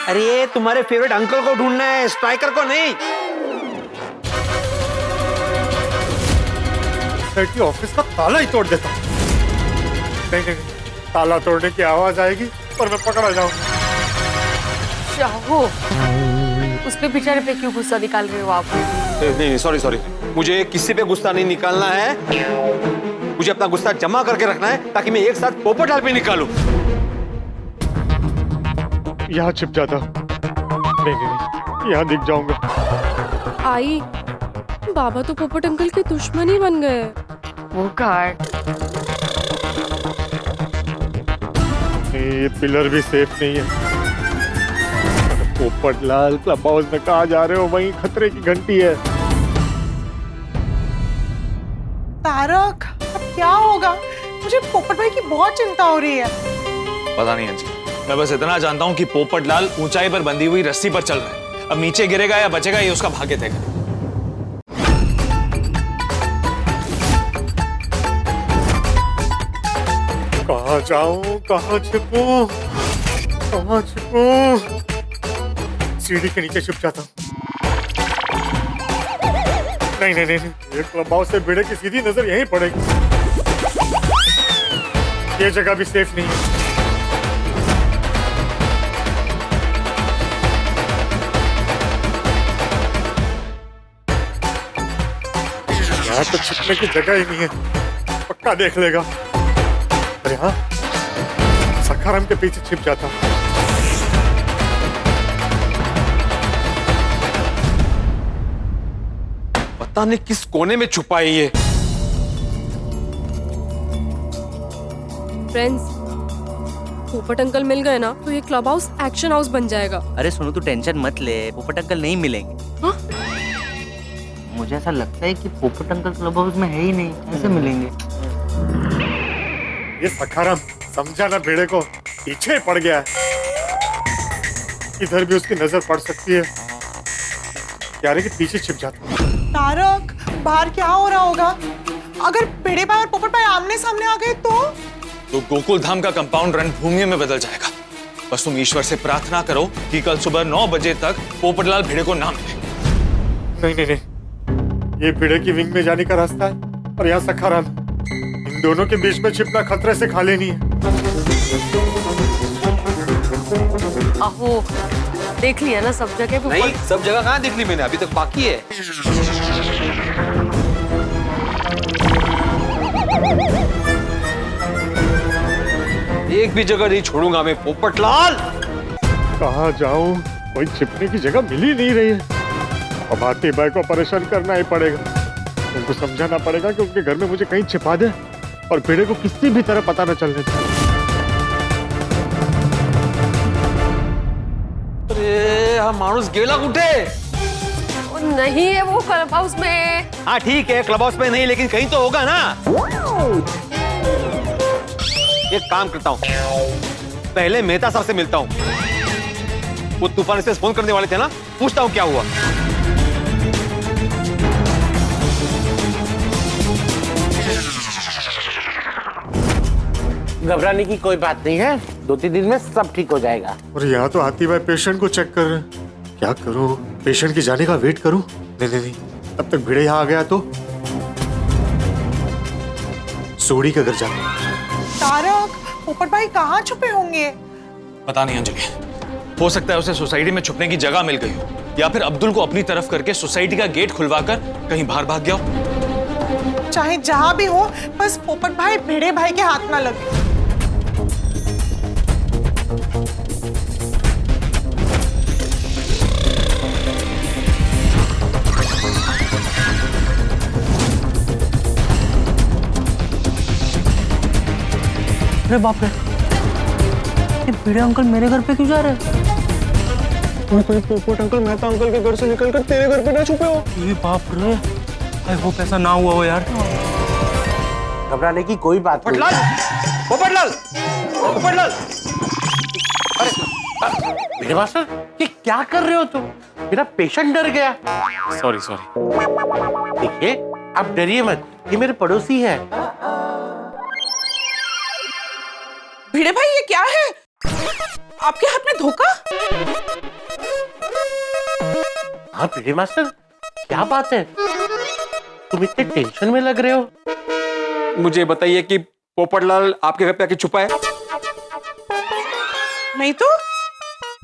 अरे तुम्हारे फेवरेट अंकल को ढूंढना है, स्ट्राइकर को नहीं। सोसाइटी ऑफिस का ताला ही तोड़ देता। नहीं, ताला तोड़ने की आवाज आएगी और मैं पकड़ा जाऊंगा। चाहो, उस पे बेचारे पे क्यों गुस्सा निकाल रहे हो आप? नहीं सॉरी, मुझे किसी पे गुस्सा नहीं निकालना है। मुझे अपना गुस्सा जमा करके रखना है ताकि मैं एक साथ पोपटलाल पे निकालूं। यहाँ छिप जाता। नहीं, यहाँ दिख जाऊंगा। आई, बाबा तो पोपट अंकल के दुश्मन ही बन गए। वो कार ये पिलर भी सेफ नहीं है। पोपटलाल, क्लब हाउस में कहाँ जा रहे हो? वहीं खतरे की घंटी है। तारक, अब क्या होगा? मुझे पोपट भाई की बहुत चिंता हो रही है। पता नहीं अंजी, मैं बस इतना जानता हूँ कि पोपटलाल ऊंचाई पर बंधी हुई रस्सी पर चल रहा है। अब नीचे गिरेगा या बचेगा ये उसका भाग्य तय करेगा। कहाँ जाऊं, कहाँ छिपूं, कहाँ छिपूं? सीढ़ी के नीचे छुप जाता हूँ। नहीं, ये क्लब हाउस से भिड़े की सीधी नजर यहीं पड़ेगी। ये जगह भी सेफ नहीं है। यहाँ तो छिपने की जगह ही नहीं है। पक्का देख लेगा। अरे हाँ, सखाराम के पीछे छिप जाता। पता नहीं किस कोने में छुपा है ये। फ्रेंड्स, पोपट अंकल मिल गए ना तो ये क्लब हाउस एक्शन हाउस बन जाएगा। अरे सोनू, तू टेंशन मत ले, पोपट अंकल नहीं मिलेंगे। हाँ? मुझे ऐसा लगता है कि पोपट अंकल क्लब हाउस में है ही नहीं, कैसे मिलेंगे? ये सखाराम समझा ना, भिड़े को पीछे पड़ गया है। इधर भी उसकी नजर पड़ सकती है। यार के पीछे छिप जाता। तारक, बाहर क्या हो रहा होगा? अगर भिड़े भाई और पोपट भाई आमने सामने आ गए तो गोकुल धाम का कंपाउंड रणभूमि में बदल जाएगा। बस तुम ईश्वर से प्रार्थना करो कि कल सुबह 9 बजे तक पोपटलाल भिड़े को ना मिले। नहीं नहीं नहीं, ये भिड़े की विंग में जाने का रास्ता है और यहाँ सखाराम। इन दोनों के बीच में छिपना खतरे से खाली नहीं है। अहो, देख लिया ना सब जगह। नहीं, सब जगह कहाँ देख ली मैंने, अभी तक बाकी है। एक भी जगह नहीं छोड़ूंगा मैं पोपटलाल। कहाँ जाऊं, कोई छिपने की जगह मिल ही नहीं रही है। अब आती बाई को परेशान करना ही पड़ेगा। उनको समझाना पड़ेगा कि उनके घर में मुझे कहीं छिपा दे और भिड़े को किसी भी तरह पता न चलने दे। अरे हा माणूस गेला कुठे? नहीं है वो क्लब हाउस में। हाँ ठीक है, क्लब हाउस में नहीं, लेकिन कहीं तो होगा ना। एक काम करता हूँ, पहले मेहता साहब से मिलता हूँ। वो तूफान से फोन करने वाले थे ना, पूछता हूँ क्या हुआ। घबराने की कोई बात नहीं है, 2-3 दिन में सब ठीक हो जाएगा। और यहाँ तो आती बाई पेशेंट को चेक कर रहे हैं। क्या करूं, पेशेंट के जाने का वेट करूं? नहीं नहीं नहीं, तब तक भिड़े यहाँ आ गया तो सोडी के घर जाऊं। तारक, पोपट भाई कहाँ छुपे होंगे? पता नहीं अंजलि, हो सकता है उसे सोसाइटी में छुपने की जगह मिल गई हो, या फिर अब्दुल को अपनी तरफ करके सोसाइटी का गेट खुलवाकर कहीं बाहर भाग गया हो। चाहे जहाँ भी हो, बस पोपट भाई भिड़े भाई के हाथ ना लगे। अरे बाप रे, ये भिड़े अंकल मेरे घर पे क्यों जा रहे हैं? कोई पोपट अंकल मेहता अंकल के घर से निकलकर तेरे घर पे ना छुपे हो? ये बाप रे, आई होप ऐसा ना हुआ हो यार। घबराने की कोई बात नहीं। पोपटलाल, पोपटलाल, मेरे मास्टर, ये क्या कर रहे हो तुम? मेरा पेशेंट डर गया। सॉरी। देखिए, आप डरिए मत, ये मेरे पड़ोसी है। भिड़े भाई ये क्या है? आपके हाथ में धोखा? हाँ भिड़े मास्टर, क्या बात है? तुम इतने टेंशन में लग रहे हो। मुझे बताइए कि पोपटलाल आपके घर पे आके छुपा है? नहीं तो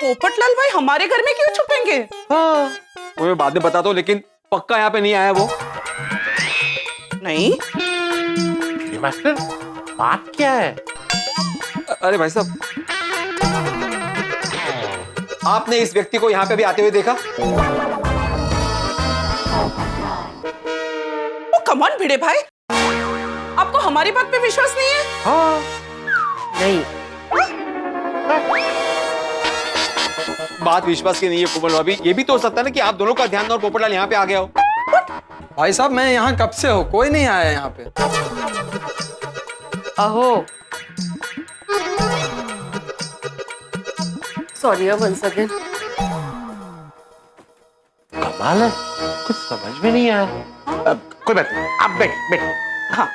पोपटलाल भाई हमारे घर में क्यों छुपेंगे? हाँ, वो मैं बाद में बताता हूँ, लेकिन पक्का यहाँ पे नहीं आया वो। नहीं। भिड़े मास्टर, बात क्या है? अरे भाई साहब, आपने इस व्यक्ति को यहाँ पे भी आते हुए देखा? ओ कम ऑन भिड़े भाई, आपको हमारी बात पे विश्वास नहीं है? हाँ, नहीं। बात विश्वास की नहीं है कोमल भाभी, ये भी तो हो सकता है ना कि आप दोनों का ध्यान और पोपटलाल यहाँ पे आ गया हो। भाई साहब मैं यहाँ कब से हो, कोई नहीं आया यहाँ पे। अहो, सॉरी वन सेकेंड। कमाल है, कुछ समझ में नहीं आया। कोई बात नहीं, आप बैठ। हाँ,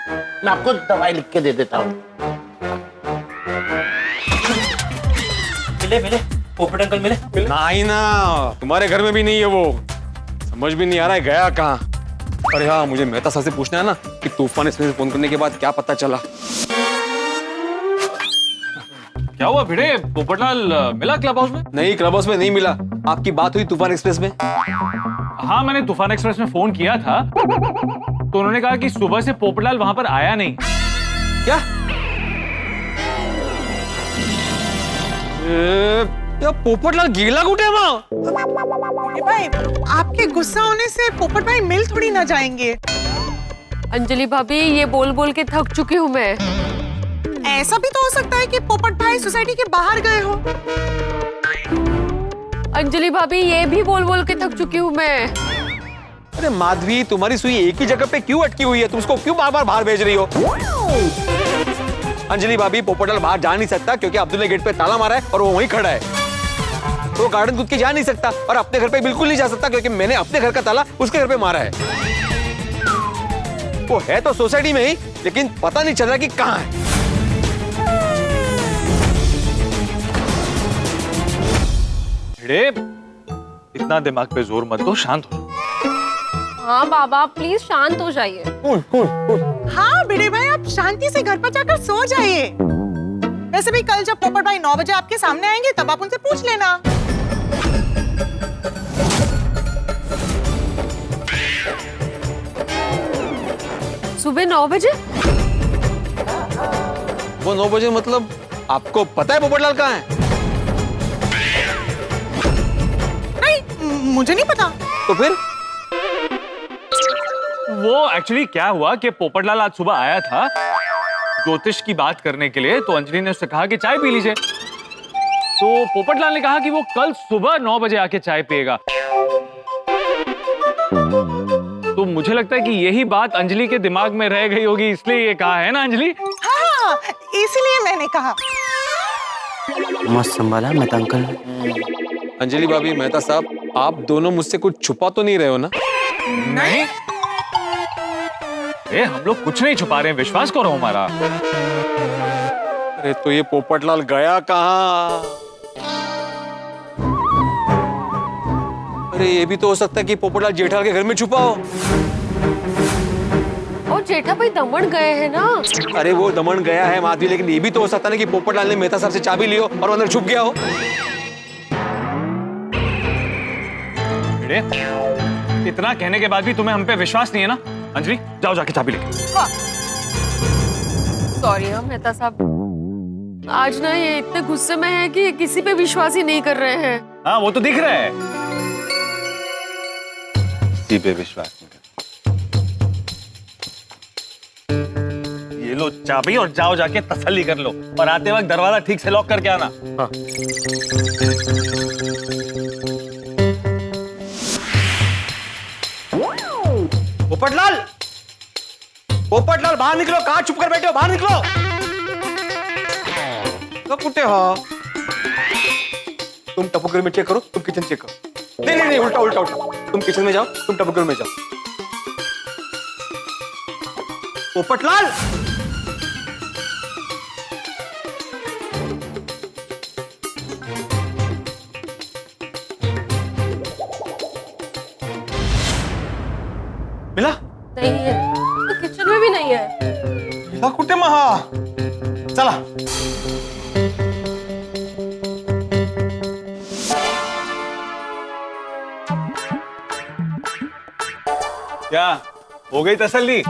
मैं आपको दवाई लिख के दे देता हूँ। मिले पोपट अंकल मिले। नहीं ना, तुम्हारे घर में भी नहीं है वो। समझ भी नहीं आ रहा है गया कहाँ। अरे हाँ, मुझे मेहता साहब से पूछना है ना कि तूफान इसमें फोन करने के बाद क्या पता चला। क्या हुआ भिड़े, पोपटलाल मिला क्लब हाउस में? नहीं, क्लब हाउस में नहीं मिला। आपकी बात हुई तूफान एक्सप्रेस में? हाँ, मैंने तूफान एक्सप्रेस में फोन किया था, तो उन्होंने कहा कि सुबह से पोपटलाल वहां पर आया नहीं। क्या? पोपटलाल गेला कुठे वहां? भाई आपके गुस्सा होने से पोपट भाई मिल थोड़ी ना जाएंगे। अंजलि भाभी, ये बोल बोल के थक चुकी हूँ मैं। ऐसा भी तो हो सकता है कि पोपट भाई सोसाइटी के बाहर गए हो। अंजलि भाभी, ये भी बोल बोल के थक चुकी हूँ मैं। अरे माधवी, तुम्हारी सुई एक ही जगह पे क्यों अटकी हुई है? तुम उसको क्यों बार बार बाहर भेज रही हो? अंजलि भाभी, पोपटलाल बाहर जा नहीं सकता क्योंकि अब्दुल ने गेट पे ताला मारा है और वो वहीं खड़ा है। तो गार्डन कूद के जा नहीं सकता और अपने घर पे बिल्कुल नहीं जा सकता क्योंकि मैंने अपने घर का ताला उसके घर पे मारा है। वो है तो सोसाइटी में ही, लेकिन पता नहीं चल रहा कि कहाँ है। भिड़े, इतना दिमाग पे जोर मत दो, शांत हो। हाँ बाबा प्लीज शांत हो जाइए। हाँ भिड़े भाई, आप शांति से घर पर जाकर सो जाइए। वैसे भी कल जब पोपट भाई 9 बजे आपके सामने आएंगे तब आप उनसे पूछ लेना। सुबह 9 बजे? वो 9 बजे मतलब आपको पता है पोपटलाल कहाँ है? नहीं, मुझे नहीं पता। तो फिर वो एक्चुअली क्या हुआ कि पोपटलाल आज सुबह आया था ज्योतिष की बात करने के लिए, तो अंजलि ने उससे कहा कि चाय पी लीजिए। तो पोपटलाल ने कहा कि वो कल सुबह 9 बजे आके चाय पिएगा। तो मुझे लगता है कि यही बात अंजलि के दिमाग में रह गई होगी, इसलिए ये कहा है ना अंजलि? हाँ, इसलिए मैंने कहा। मस्त संभाला मेहता अंकल। अंजलि भाभी, मेहता साहब, आप दोनों मुझसे कुछ छुपा तो नहीं रहे हो ना? नहीं, हम लोग कुछ नहीं छुपा रहे हैं, विश्वास करो हमारा। अरे तो ये पोपटलाल गया कहाँ? अरे ये भी तो हो सकता है कि पोपटलाल जेठालाल के घर में छुपा हो। और जेठा भाई दमन गए हैं ना। अरे वो दमन गया है माधवी, लेकिन ये भी तो हो सकता है ना कि पोपटलाल ने मेहता साहब से चाबी ली हो और अंदर छुप गया हो। इतना कहने के बाद भी तुम्हें हम पे विश्वास नहीं है ना? अंजलि जाओ जाके चाबी लेके। सॉरी हाँ मेहता साहब, आज ना ये इतने गुस्से में है कि किसी पे विश्वास ही नहीं कर रहे हैं। हाँ वो तो दिख रहा है, किसी पे विश्वास नहीं कर। ये लो चाबी और जाओ जाके तसल्ली कर लो, और आते वक्त दरवाजा ठीक से लॉक करके आना। हाँ। पोपटलाल, पोपटलाल बाहर निकलो, कहाँ छुप कर बैठे हो? बाहर निकलो। तो कुत्ते हो तुम? टपकगर में चेक करो, तुम किचन चेक करो। नहीं नहीं नहीं, उल्टा उल्टा उल्टा। तुम किचन में जाओ, तुम टपकगर में जाओ। पोपटलाल, मिला? नहीं है, तो किचन में भी नहीं है। मिला कुठे महा? चला। क्या हो गई तसल्ली?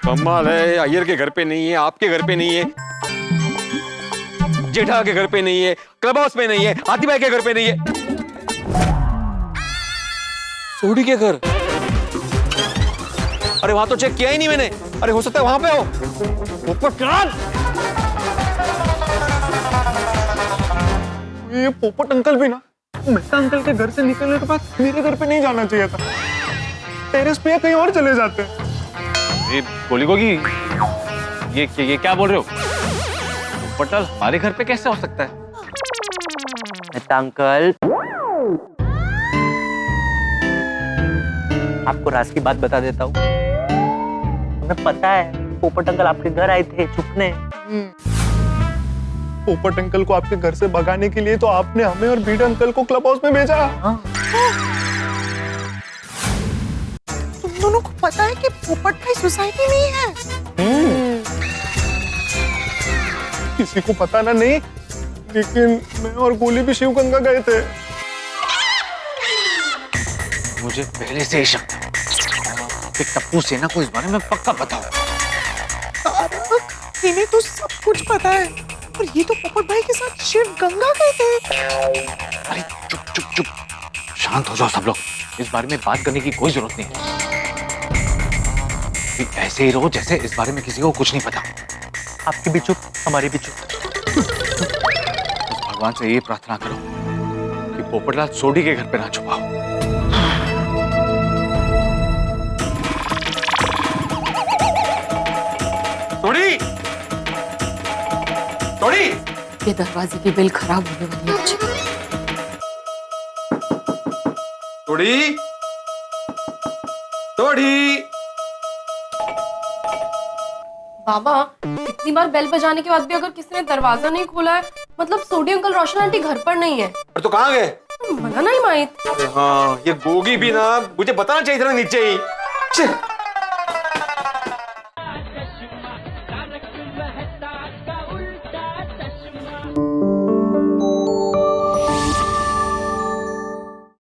कमाल है, अय्यर के घर पे नहीं है, आपके घर पे नहीं है, जेठा के घर पे नहीं है, क्लब हाउस में नहीं है, हाथी भाई के घर पे नहीं है, सोडी के घर। अरे वहां तो चेक किया ही नहीं मैंने। अरे हो सकता है वहां पे हो। पोपटलाल, ये पोपट अंकल भी ना मेहता अंकल के घर से निकलने के बाद मेरे घर पे नहीं जाना चाहिए था, टेरेस पे या कहीं और चले जाते। ये गोली गोगी, ये क्या बोल रहे हो? पोपटलाल हमारे घर पे कैसे हो सकता है? मेहता अंकल, आपको राज की बात बता देता हूँ। हमें पता है पोपट अंकल आपके घर आए थे छुपने। पोपट अंकल को आपके घर से भगाने के लिए तो आपने हमें और भीड़ अंकल को क्लब हाउस में भेजा। तुम दोनों को पता है कि पोपट भाई सोसाइटी में है? किसी को पता ना नहीं, लेकिन मैं और गोली भी शिवगंगा गए थे। मुझे पहले से ही शक था कि टप्पू सेना को इस बारे में पक्का पता हो। तारक, इन्हें तो सब कुछ पता है, और ये तो पोपट भाई के साथ शिव गंगा गए थे। अरे चुप चुप चुप, शांत हो जाओ सब लोग। इस बारे में बात करने की कोई जरूरत नहीं। ऐसे ही रहो जैसे इस बारे में किसी को कुछ नहीं पता। आपकी भी चुप, हमारी भी चुप। भगवान से ये प्रार्थना करो कि पोपटलाल सोडी के घर पे ना छुपाओ। सोडी, सोडी, ये दरवाजे की बिल खराब होने वाली है। सोडी, सोडी। बाबा इतनी बार बेल बजाने के बाद भी अगर किसी ने दरवाजा नहीं खोला है, मतलब सोडी अंकल रोशन आंटी घर पर नहीं है। और तो कहाँ गए? मला नाही माहित। हाँ, ये गोगी भी ना मुझे बताना चाहिए था ना नीचे ही। छे।